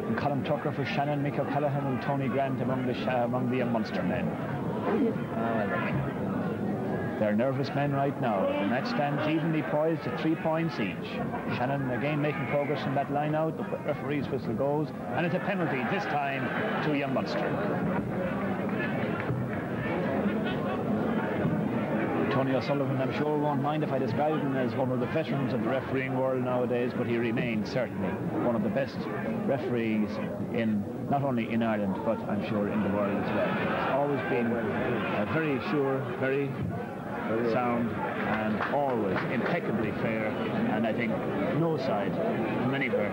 and Colin Tucker for Shannon, Mick O'Callaghan and Tony Grant among the young Munster men. They're nervous men right now. The match stands evenly poised at 3 points each. Shannon again making progress from that line out. The referee's whistle goes, and it's a penalty, this time to young Munster. Tony O'Sullivan, I'm sure, won't mind if I describe him as one of the veterans of the refereeing world nowadays, but he remains certainly one of the best referees not only in Ireland, but I'm sure in the world as well. He's always been very sure, very sound, and always impeccably fair, and I think no side from anywhere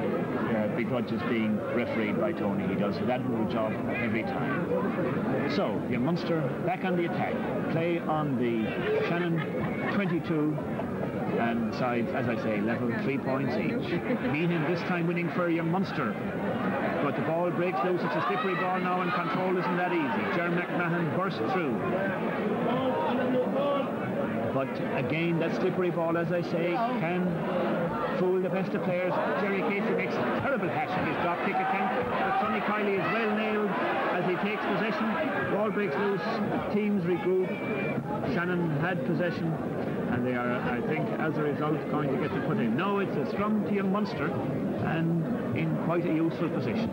begrudges being refereed by Tony. He does an admirable job every time. So, young Munster back on the attack. Play on the Shannon 22, and sides, as I say, level 3 points each. Meaning this time winning for young Munster. but the ball breaks loose. It's a slippery ball now, and control isn't that easy. Jerry McMahon burst through. But again, that slippery ball, as I say, can fool the best of players. Jerry Casey makes a terrible hash of his drop kick attempt, but Sonny Kiley is well nailed as he takes possession. Ball breaks loose, teams regroup. Shannon had possession, and they are, I think, as a result, going to get the put in. No, it's a scrum to young Munster, and in quite a useful position.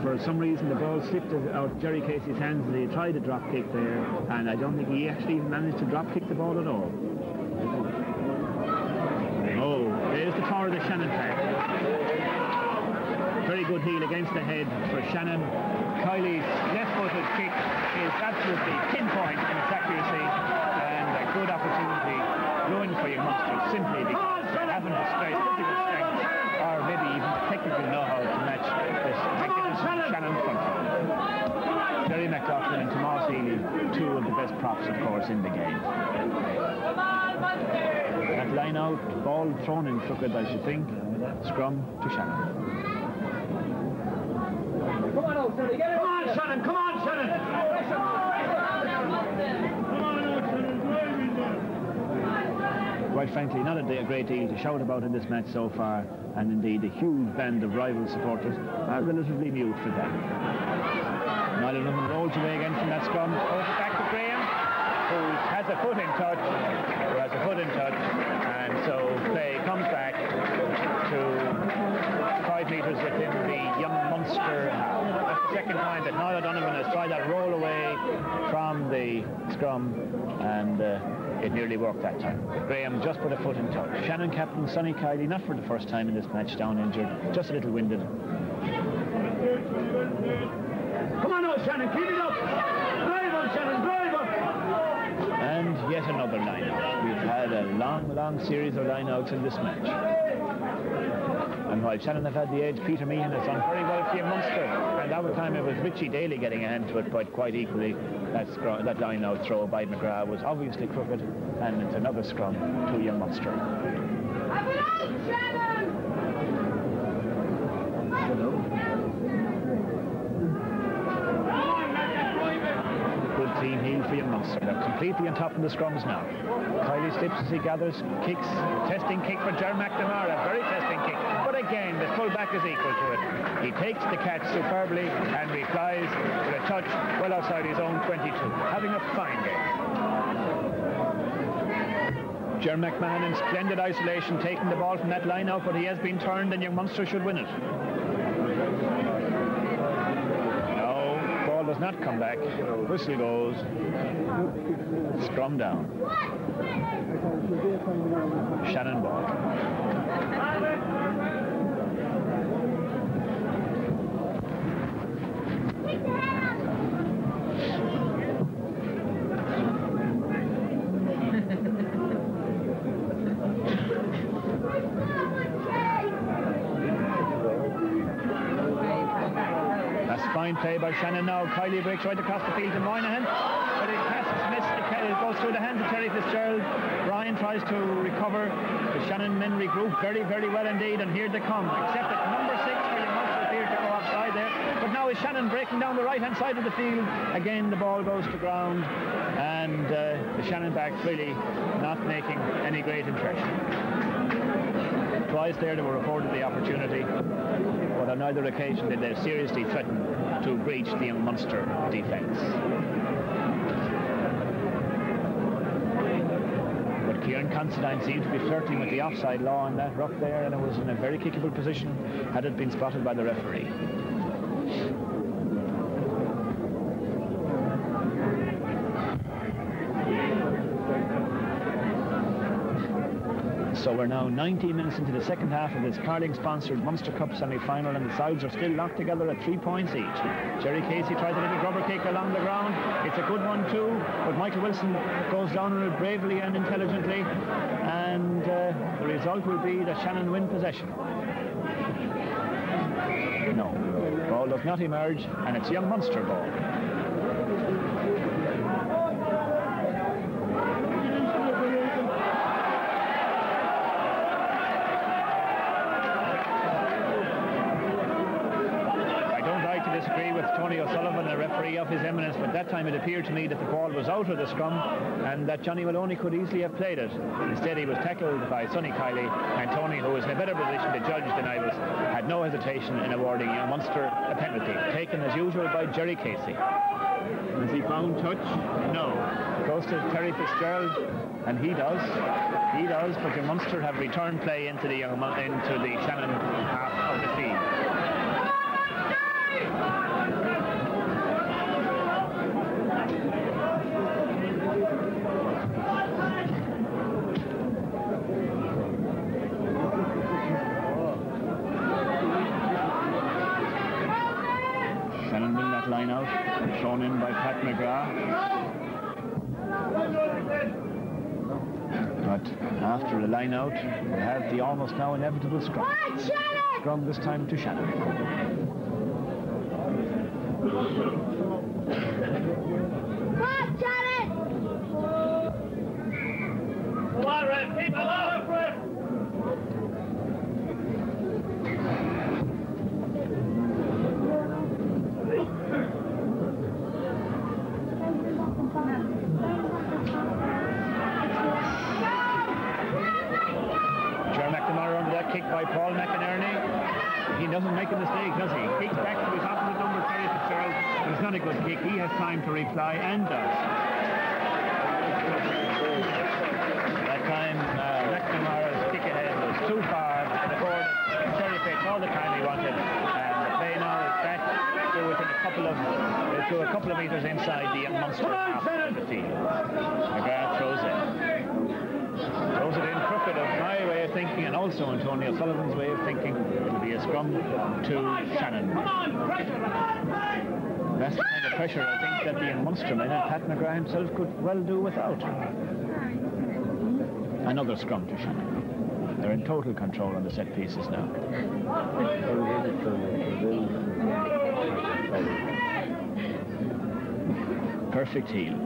For some reason, the ball slipped out of Jerry Casey's hands, and he tried a drop kick there, and I don't think he actually managed to drop kick the ball at all. Oh, there's the power of the Shannon pack. Very good heel against the head for Shannon. Kiley's left-footed kick is absolutely pinpoint in its accuracy, and a good opportunity ruined for young Munster simply because they haven't the strength, or maybe even technical know-how to match this magnificent Shannon front row. Jerry McLaughlin and Tomas Healy, two of the best props, of course, in the game. That line out, ball thrown in crooked, I should think. Scrum to Shannon. Come on, Shannon! Come on, Shannon! Quite frankly, not a great deal to shout about in this match so far, and indeed a huge band of rival supporters are relatively mute for that. Niall O'Donovan rolls away again from that scrum, over back to Graham, who has a foot in touch, and so play comes back to 5 metres within the young Munster half. That's the second time that Niall O'Donovan has tried that roll away from the scrum, and it nearly worked that time. Graham just put a foot in touch. Shannon captain Sonny Kiley, not for the first time in this match, down injured, just a little winded. Come on now, Shannon, keep it up! Drive on, Shannon, drive up! And yet another line-out. We've had a long series of line-outs in this match. And while Shannon have had the edge, Peter Meehan has done very well for young Munster. And that time it was Richie Daly getting a hand to it, but quite equally, that line-out throw by McGrath was obviously crooked, and it's another scrum to young Munster. Have it out, Shannon! Good clean heel for young Munster. They're completely on top of the scrums now. Kiley slips as he gathers, kicks, testing kick for Jerry McNamara, very testing kick. But again, the full-back is equal to it. He takes the catch superbly and replies with a touch well outside his own 22. Having a fine game. Jerry McMahon in splendid isolation, taking the ball from that line out, but he has been turned, and young Munster should win it. Does not come back. Whistle goes. Scrum down. Shannon ball. Fine play by Shannon now. Kiley breaks right across the field to Moynihan, but it missed. It goes through the hands of Terry Fitzgerald. Brian tries to recover. The Shannon men regroup very well indeed, and here they come. Except that number 6 for young Munster appeared to go offside there. But now is Shannon breaking down the right-hand side of the field. Again, the ball goes to ground, and the Shannon backs really not making any great impression. Twice there they were afforded the opportunity, but on neither occasion did they seriously threaten to breach the young Munster defence. But Kieran Considine seemed to be flirting with the offside law on that ruck there, and it was in a very kickable position had it been spotted by the referee. So we're now 19 minutes into the second half of this Carling-sponsored Munster Cup semi-final, and the sides are still locked together at 3 points each. Jerry Casey tries a little rubber kick along the ground. It's a good one too, but Michael Wilson goes down on it bravely and intelligently, and the result will be that Shannon win possession. No, ball does not emerge, and it's young Munster ball. Tony O'Sullivan, a referee of his eminence, but that time it appeared to me that the ball was out of the scrum and that Johnny Maloney could easily have played it. Instead, he was tackled by Sonny Kiley, and Tony, who was in a better position to judge than I was, had no hesitation in awarding young Munster a penalty, taken as usual by Jerry Casey. Has he found touch? No. Goes to Terry Fitzgerald, and he does, but young Munster have returned play into the Shannon half of the field. Shannon bring that line out, thrown in by Pat McGrath. But after the line out, we have the almost now inevitable scrum. Scrum this time to Shannon. Come on, Red, keep it up, Red. Kick by Paul McInerney. He doesn't make a mistake, does he? Kicks back to his opposite number, Terry Fitzgerald. It's not a good kick. He has time to reply and does. That time, McNamara's kick ahead was too far. The board Terry Fitz all the time he wanted. And the play now is back to within a couple of meters inside the Munster half of the field. McGrath throws it. Throws it in crooked of my way of thinking and also Antonio Sullivan's way of thinking. It'll be a scrum to Shannon. That's the kind of pressure I think that the Munster men and Pat McGrath himself could well do without. Another scrum to Shannon. They're in total control on the set pieces now. Perfect heel.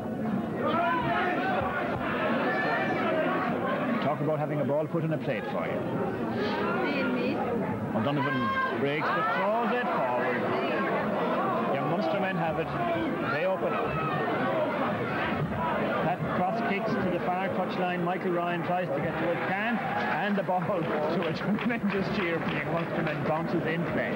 Talk about having a ball put in a plate for you. O'Donovan breaks but throws it forward. Young Munster men have it. They open up. That cross kicks to the far touchline. Michael Ryan tries to get to it, can't, and the ball to a tremendous cheer from young Munster men bounces in play.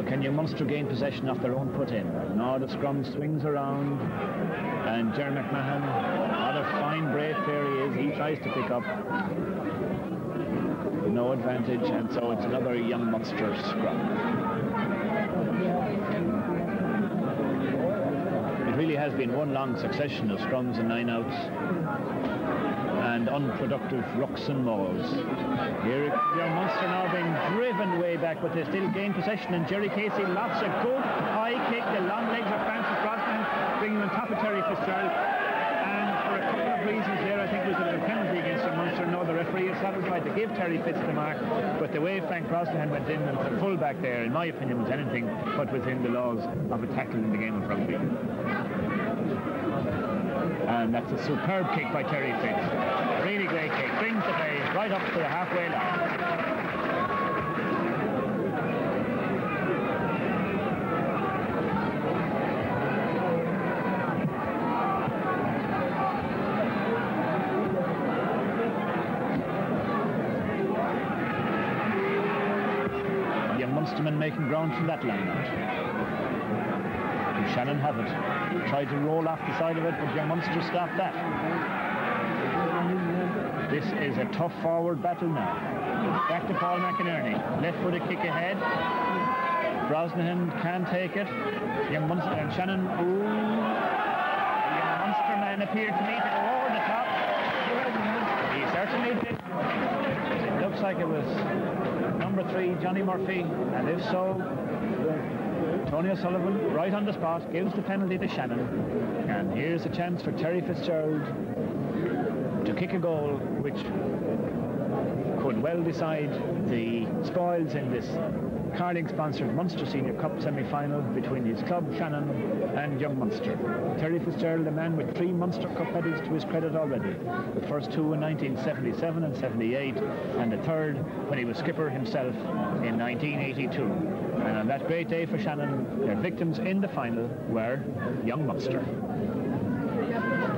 Can young Munster gain possession of their own put-in? No, the scrum swings around, and Jerry McMahon, what a fine brave player he is, he tries to pick up. No advantage, and so it's another young Munster scrum. It really has been one long succession of scrums and 9-outs. And unproductive rucks and mauls. Here, young Munster now being driven way back, but they still gain possession. And Jerry Casey lots a good high kick. The long legs of Francis Brosnan bringing him on top of Terry Fitzgerald. And for a couple of reasons there, I think it was a penalty against young Munster. No, the referee is satisfied to give Terry Fitz the mark, but the way Frank Brosnan went in and the full back there, in my opinion, was anything but within the laws of a tackle in the game of rugby. And that's a superb kick by Terry Fitz. Really great kick. Brings the play right up to the halfway line. Young Munsterman making ground from that line out. Shannon have it. Tried to roll off the side of it, but young Munster stopped that. This is a tough forward battle now. Back to Paul McInerney. Left foot a kick ahead. Brosnahan can take it. Young Munster and Shannon. Ooh. The young Munster man appeared to me to go over the top. He certainly did. It looks like it was number 3, Johnny Murphy, and if so, Tony O'Sullivan, right on the spot, gives the penalty to Shannon. And here's a chance for Terry Fitzgerald to kick a goal which could well decide the spoils in this Carling-sponsored Munster Senior Cup semi-final between his club, Shannon, and Young Munster. Terry Fitzgerald, a man with 3 Munster Cup medals to his credit already. The first 2 in 1977 and 78, and the third when he was skipper himself in 1982. And on that great day for Shannon, their victims in the final were Young Munster.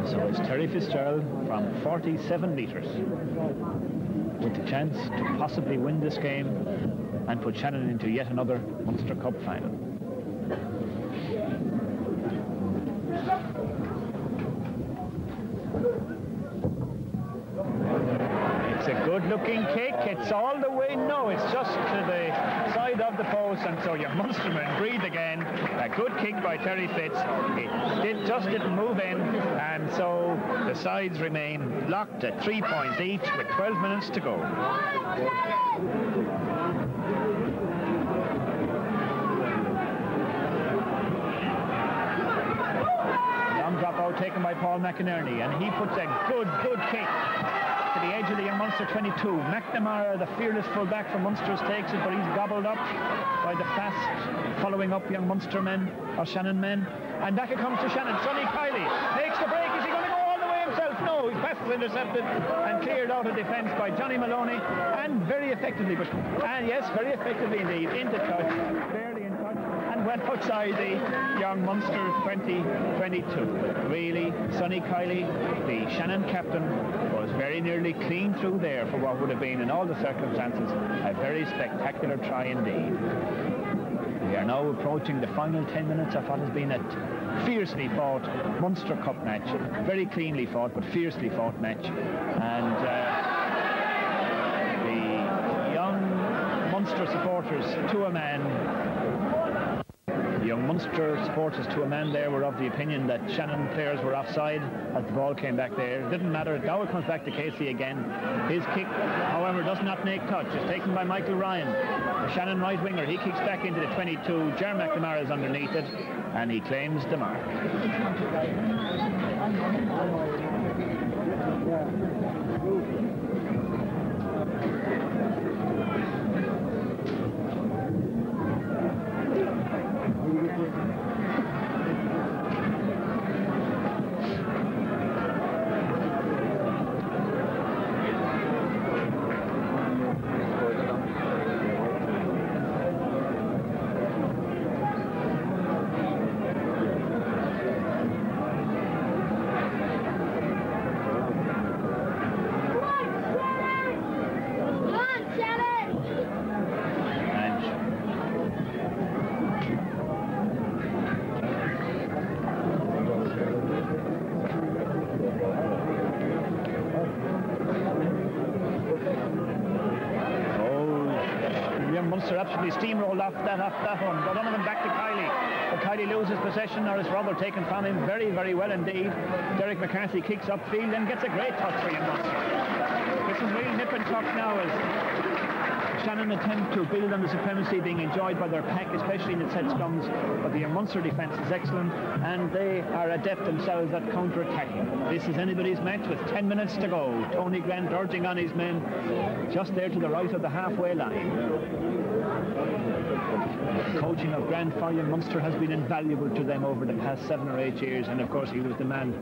So it's Terry Fitzgerald from 47 metres with the chance to possibly win this game and put Shannon into yet another Munster Cup final. It's a good-looking kick. It's all the way. No, it's just to the side of the post, and so your Munstermen breathe again. A good kick by Terry Fitz. It just didn't move in, and so the sides remain locked at 3 points each with 12 minutes to go. Drop out taken by Paul McInerney, and he puts a good kick to the edge of the Young Munster 22. McNamara, the fearless fullback from Munsters, takes it, but he's gobbled up by the fast following up Young Munster men, or Shannon men. And back it comes to Shannon. Sonny Kiley takes the break. Is he going to go all the way himself? No, his pass is intercepted and cleared out of defence by Johnny Maloney, and very effectively, yes, very effectively indeed, into touch, barely in touch, and went outside the Young Munster 2022. Really, Sonny Kiley, the Shannon captain, was very nearly clean through there for what would have been, in all the circumstances, a very spectacular try indeed. We are now approaching the final 10 minutes of what has been a fiercely fought Munster Cup match. Very cleanly fought, but fiercely fought match. And the young Munster supporters, to a man, the young Munster supporters to a man there were of the opinion that Shannon players were offside as the ball came back there. It didn't matter. Now it comes back to Casey again. His kick, however, does not make touch. It's taken by Michael Ryan, the Shannon right winger. He kicks back into the 22. Ger McNamara is underneath it, and he claims the mark. Absolutely steamrolled off that one. But Donovan back to Kiley. But Kiley loses possession, or is rather taken from him very, very well indeed. Derek McCarthy kicks upfield and gets a great touch for Young Munster. This is real nip and tuck now as Shannon attempt to build on the supremacy being enjoyed by their pack, especially in the set scrums. But the Young Munster defence is excellent, and they are adept themselves at counter-attacking. This is anybody's match with 10 minutes to go. Tony Grant urging on his men just there to the right of the halfway line. The coaching of Grant for Young Munster has been invaluable to them over the past 7 or 8 years, and of course he was the man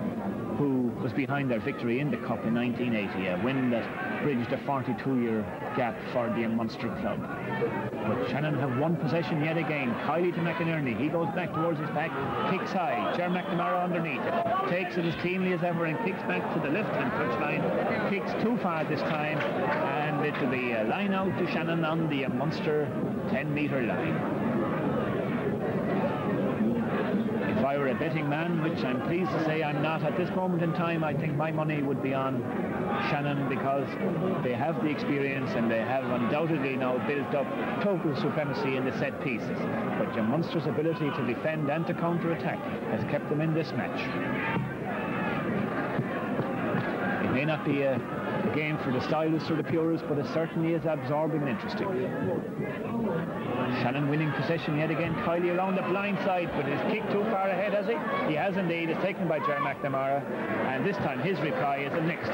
who was behind their victory in the Cup in 1980, a win that bridged a 42-year gap for the Young Munster club. But Shannon have one possession yet again. Kiley to McInerney. He goes back towards his pack, kicks high. Ger McNamara underneath it. Takes it as cleanly as ever and kicks back to the left-hand touchline. Kicks too far this time, and it will be a line out to Shannon on the Young Munster 10-metre line. If I were a betting man, which I'm pleased to say I'm not at this moment in time, I think my money would be on Shannon, because they have the experience and they have undoubtedly now built up total supremacy in the set pieces. But Young Munster's ability to defend and to counter-attack has kept them in this match. It may not be a game for the stylists or the purists, but it certainly is absorbing and interesting. Shannon winning possession yet again. Kiley around the blind side, but his kick too far ahead, has he? He has indeed. It's taken by Jerry McNamara, and this time his reply is a next.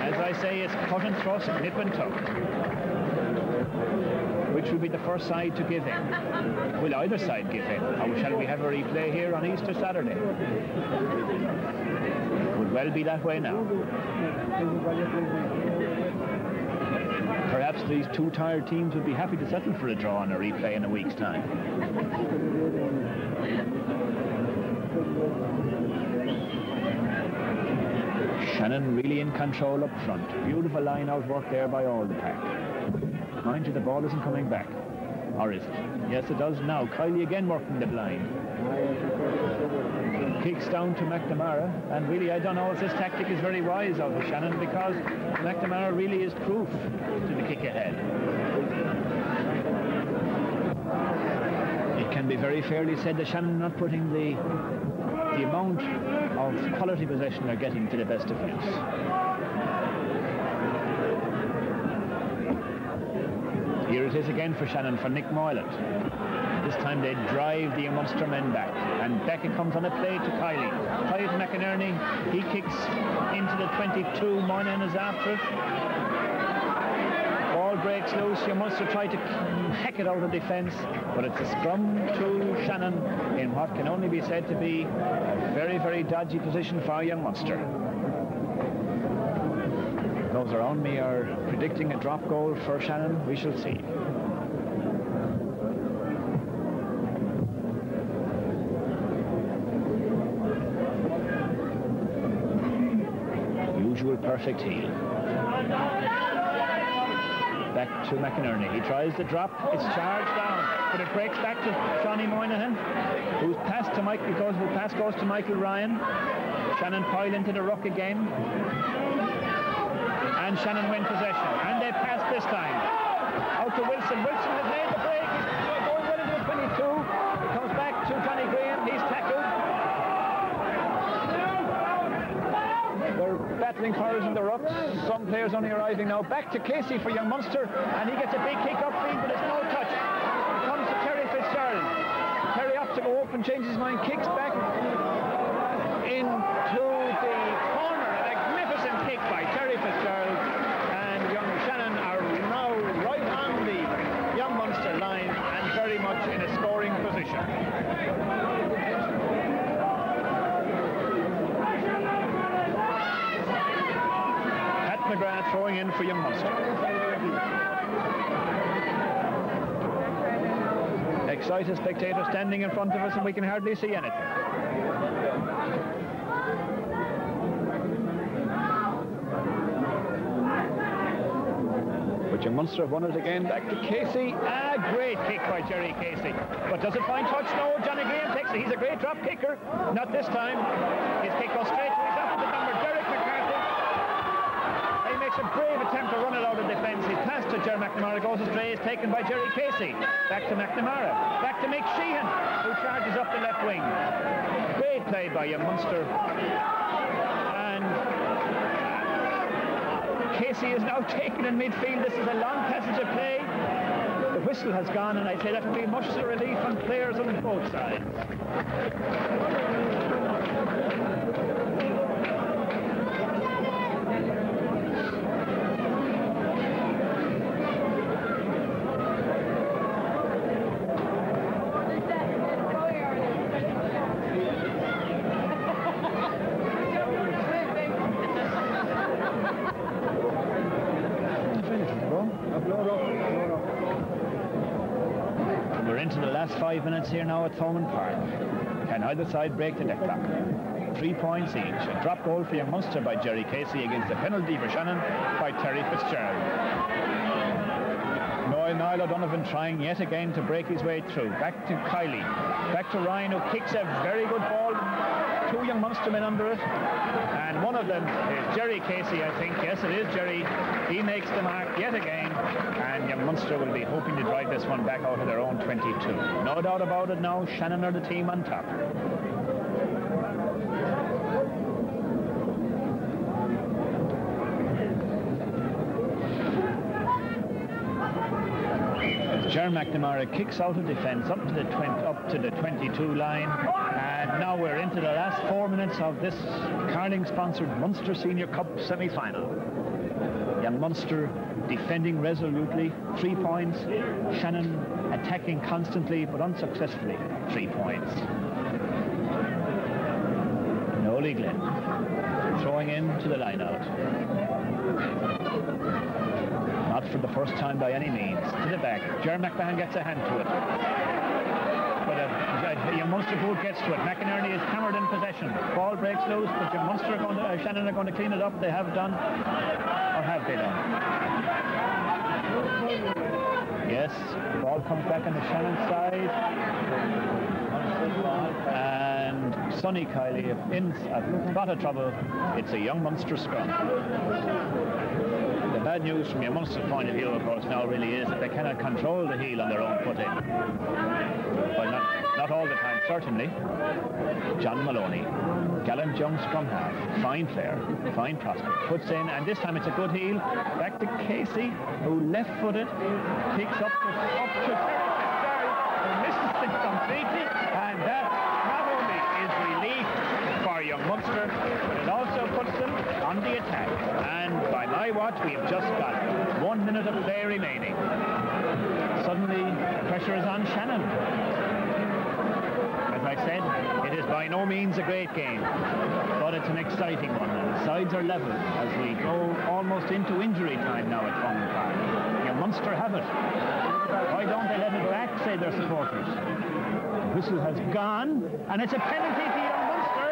As I say, it's cut and thrust, nip and tuck. Which will be the first side to give in? Will either side give in? Or shall we have a replay here on Easter Saturday? Would well be that way now. Perhaps these two tired teams would be happy to settle for a draw on a replay in a week's time. Shannon really in control up front. Beautiful line out work there by all the pack. Mind you, the ball isn't coming back. Or is it? Yes, it does now. Kiley again working the blind. Kicks down to McNamara, and really I don't know if this tactic is very wise out of Shannon, because McNamara really is proof to the kick ahead. It can be very fairly said that Shannon not putting the amount of quality possession they're getting to the best of use. Here it is again for Shannon, for Nick Moylan. This time they drive the Munster men back, and back it comes on a play to Kiley. Kiley to McInerney. He kicks into the 22. Moylan is after it. Ball breaks loose. Young Munster try to hack it out of defence, but it's a scrum to Shannon in what can only be said to be a very, very dodgy position for Young Munster. Those around me are predicting a drop goal for Shannon. We shall see. Usual perfect heel. Back to McInerney. He tries the drop. It's charged down, but it breaks back to Johnny Moynihan, whose pass to Michael goes. Who pass goes to Michael Ryan. Shannon pile into the ruck again. And Shannon win possession, and they pass this time out to Wilson. Wilson has made the break. He's going well into the 22. It comes back to Johnny Graham. He's tackled. They're battling for us in the ruck. Some players only arriving now. Back to Casey for Young Munster, and he gets a big kick upfield, but it's no touch. It comes to Terry Fitzgerald. Terry opts to go open, changes his mind, kicks back into the corner. A magnificent kick by Terry Fitzgerald, and young Shannon are now right on the Young Munster line and very much in a scoring position. Pat McGrath throwing in for Young Munster. Excited spectator standing in front of us, and we can hardly see anything. But Young Munster have won it again. Back to Casey. A great kick by Jerry Casey. But does it find touch? No. Johnny Graham takes it. He's a great drop kicker. Not this time. His kick goes straight to his opposite number, Derek McCarthy. He makes a brave attempt to run it out of defence. His pass to Jerry McNamara goes astray. Is taken by Jerry Casey. Back to McNamara. Back to Mick Sheehan, who charges up the left wing. Great play by Young Munster. And Casey is now taken in midfield. This is a long passage of play. The whistle has gone, and I'd say that will be much of relief on players on both sides. We're into the last 5 minutes here now at Thomond Park. Can either side break the deadlock? 3 points each. A drop goal for Young Munster by Jerry Casey against a penalty for Shannon by Terry Fitzgerald. Niall O'Donovan trying yet again to break his way through. Back to Kiley. Back to Ryan, who kicks a very good ball. Two young Munster men under it. And one of them is Jerry Casey, I think. Yes, it is Jerry. He makes the mark yet again. And young Munster will be hoping to drive this one back out of their own 22. No doubt about it now. Shannon are the team on top. Ger McNamara kicks out of defence up to the 22 line, and now we're into the last 4 minutes of this Carling-sponsored Munster Senior Cup semi-final. Young Munster defending resolutely, 3 points. Shannon attacking constantly but unsuccessfully, 3 points. Noel Glenn throwing in to the line-out. Not for the first time by any means. To the back. Ger McMahon gets a hand to it. But young Munster boot gets to it. McInerney is hammered in possession. Ball breaks loose, but young Munster are going to, Shannon are going to clean it up. They have done. Or have they done? Yes. Ball comes back on the Shannon side. And Sonny Kiley in a lot of trouble. It's a young Munster scrum. The bad news from your Munster's point of view, of course, now really is that they cannot control the heel on their own footing. Well, not all the time, certainly. John Maloney, gallant young scrum half, fine player, fine prospect, puts in, and this time it's a good heel. Back to Casey, who left-footed, kicks up to Terry, who misses it completely, and that not only is relief for young Munster, but it also puts them on the attack. And by my watch, we have just got 1 minute of play remaining. Suddenly, the pressure is on Shannon. As I said, it is by no means a great game, but it's an exciting one, and the sides are level as we go almost into injury time now at Thomond Park. Young Munster have it. Why don't they let it back, say their supporters? The whistle has gone, and it's a penalty to young Munster.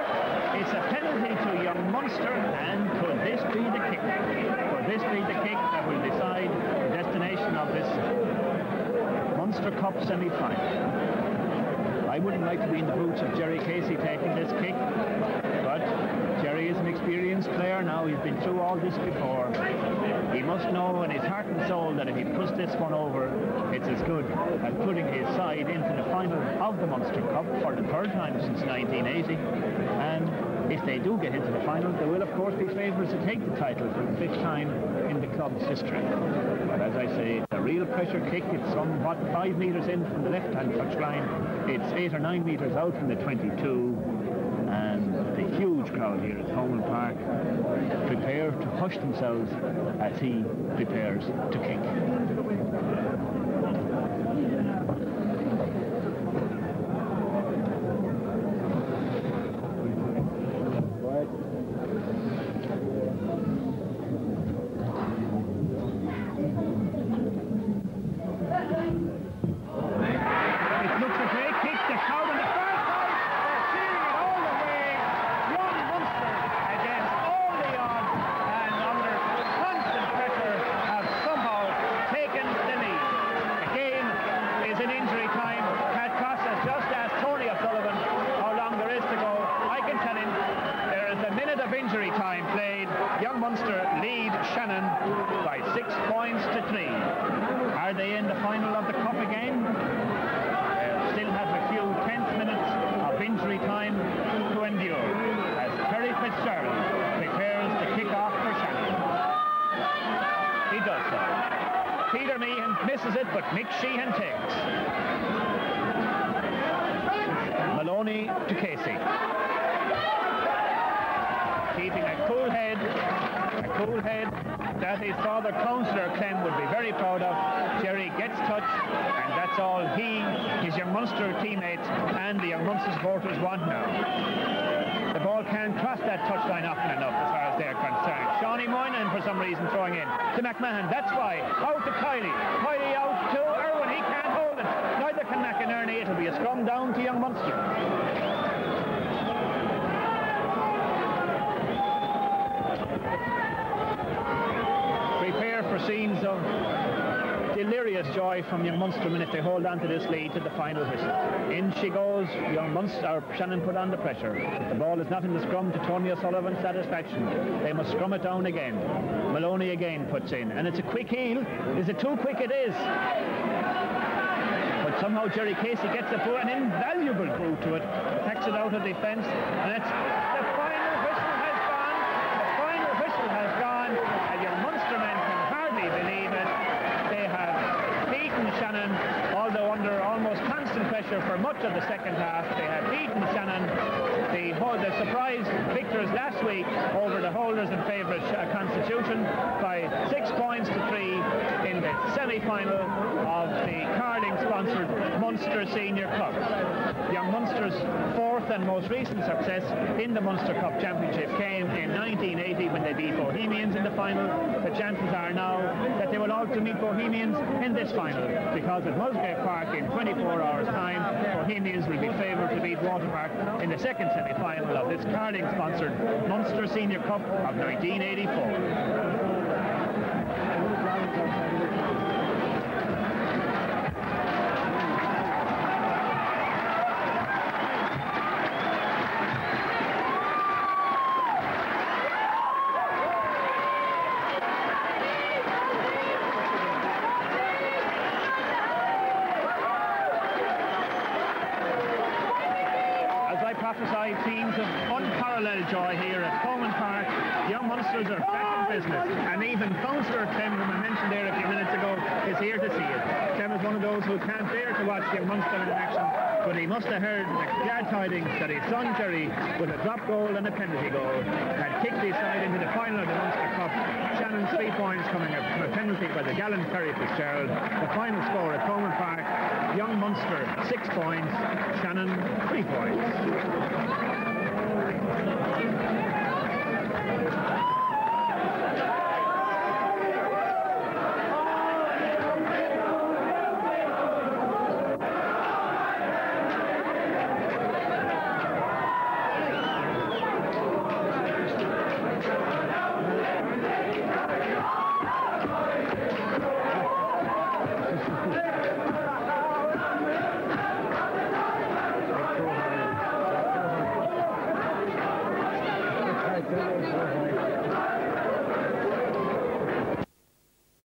It's a penalty to young Munster, and could this be the kick? Could this be the kick that will decide the destination of this Munster Cup semi-final? I wouldn't like to be in the boots of Jerry Casey taking this kick, but Jerry is an experienced player now. He's been through all this before. He must know in his heart and soul that if he puts this one over, it's as good as putting his side into the final of the Munster Cup for the third time since 1980. And if they do get into the final, they will of course be favourites to take the title for the 5th time in the club's history. But as I say, it's a real pressure kick. It's somewhat 5 metres in from the left-hand touchline. It's 8 or 9 metres out from the 22. And the huge crowd here at Thomond Park prepare to hush themselves as he prepares to kick. Maloney to Casey. Keeping a cool head that his father, Councillor Clem, would be very proud of. Jerry gets touch, and that's all he, his young Munster teammates, and the young Munster supporters want now. The ball can't cross that touchline often enough as far as they're concerned. Shawnee Moynihan, for some reason, throwing in to McMahon. That's why. Out to Kiley. Kiley out to Irwin. He can't hold it. Neither can McInerney. It'll be a scrum down to young Munster. Prepare for scenes of delirious joy joy from young Munstermen if they hold on to this lead to the final whistle. In she goes. Young Munster, Shannon put on the pressure. The ball is not in the scrum to Tony O'Sullivan's satisfaction. They must scrum it down again. Maloney again puts in, and it's a quick heel. Is it too quick? It is. But somehow Jerry Casey gets a an invaluable boot to it, takes it out of defence, and it's the final whistle has gone. The final whistle has gone, and young Munstermen can hardly believe it. They have beaten Shannon, although under almost constant pressure for much of the second half. They have beaten Shannon, the surprise victors last week over the holders and favourite Constitution by 6 points to 3 in the semi-final of the Carling-sponsored Munster Senior Cup. Young Munster's fourth and most recent success in the Munster Cup Championship came in 1980 when they beat Bohemians in the final. The chances are now that they will also meet Bohemians in this final, because at Musgrave Park in 24 hours' time, Bohemians will be favoured to beat Waterpark in the second semi-final of this Carling-sponsored Munster Senior Cup of 1984. Prophesy scenes of unparalleled joy here at Coleman Park. Young Munsters are back in business, and even Councillor Clem, whom I mentioned there a few minutes ago, is here to see it. Clem is one of those who can't bear to watch young Munster in action, but he must have heard the glad tidings that his son Jerry, with a drop goal and a penalty goal, had kicked his side into the final of the Munster Cup. Shannon 3 points coming up from a penalty by the gallant Terry Fitzgerald. The final score at Coleman Park: Young Munster 6 points, Shannon 3 points.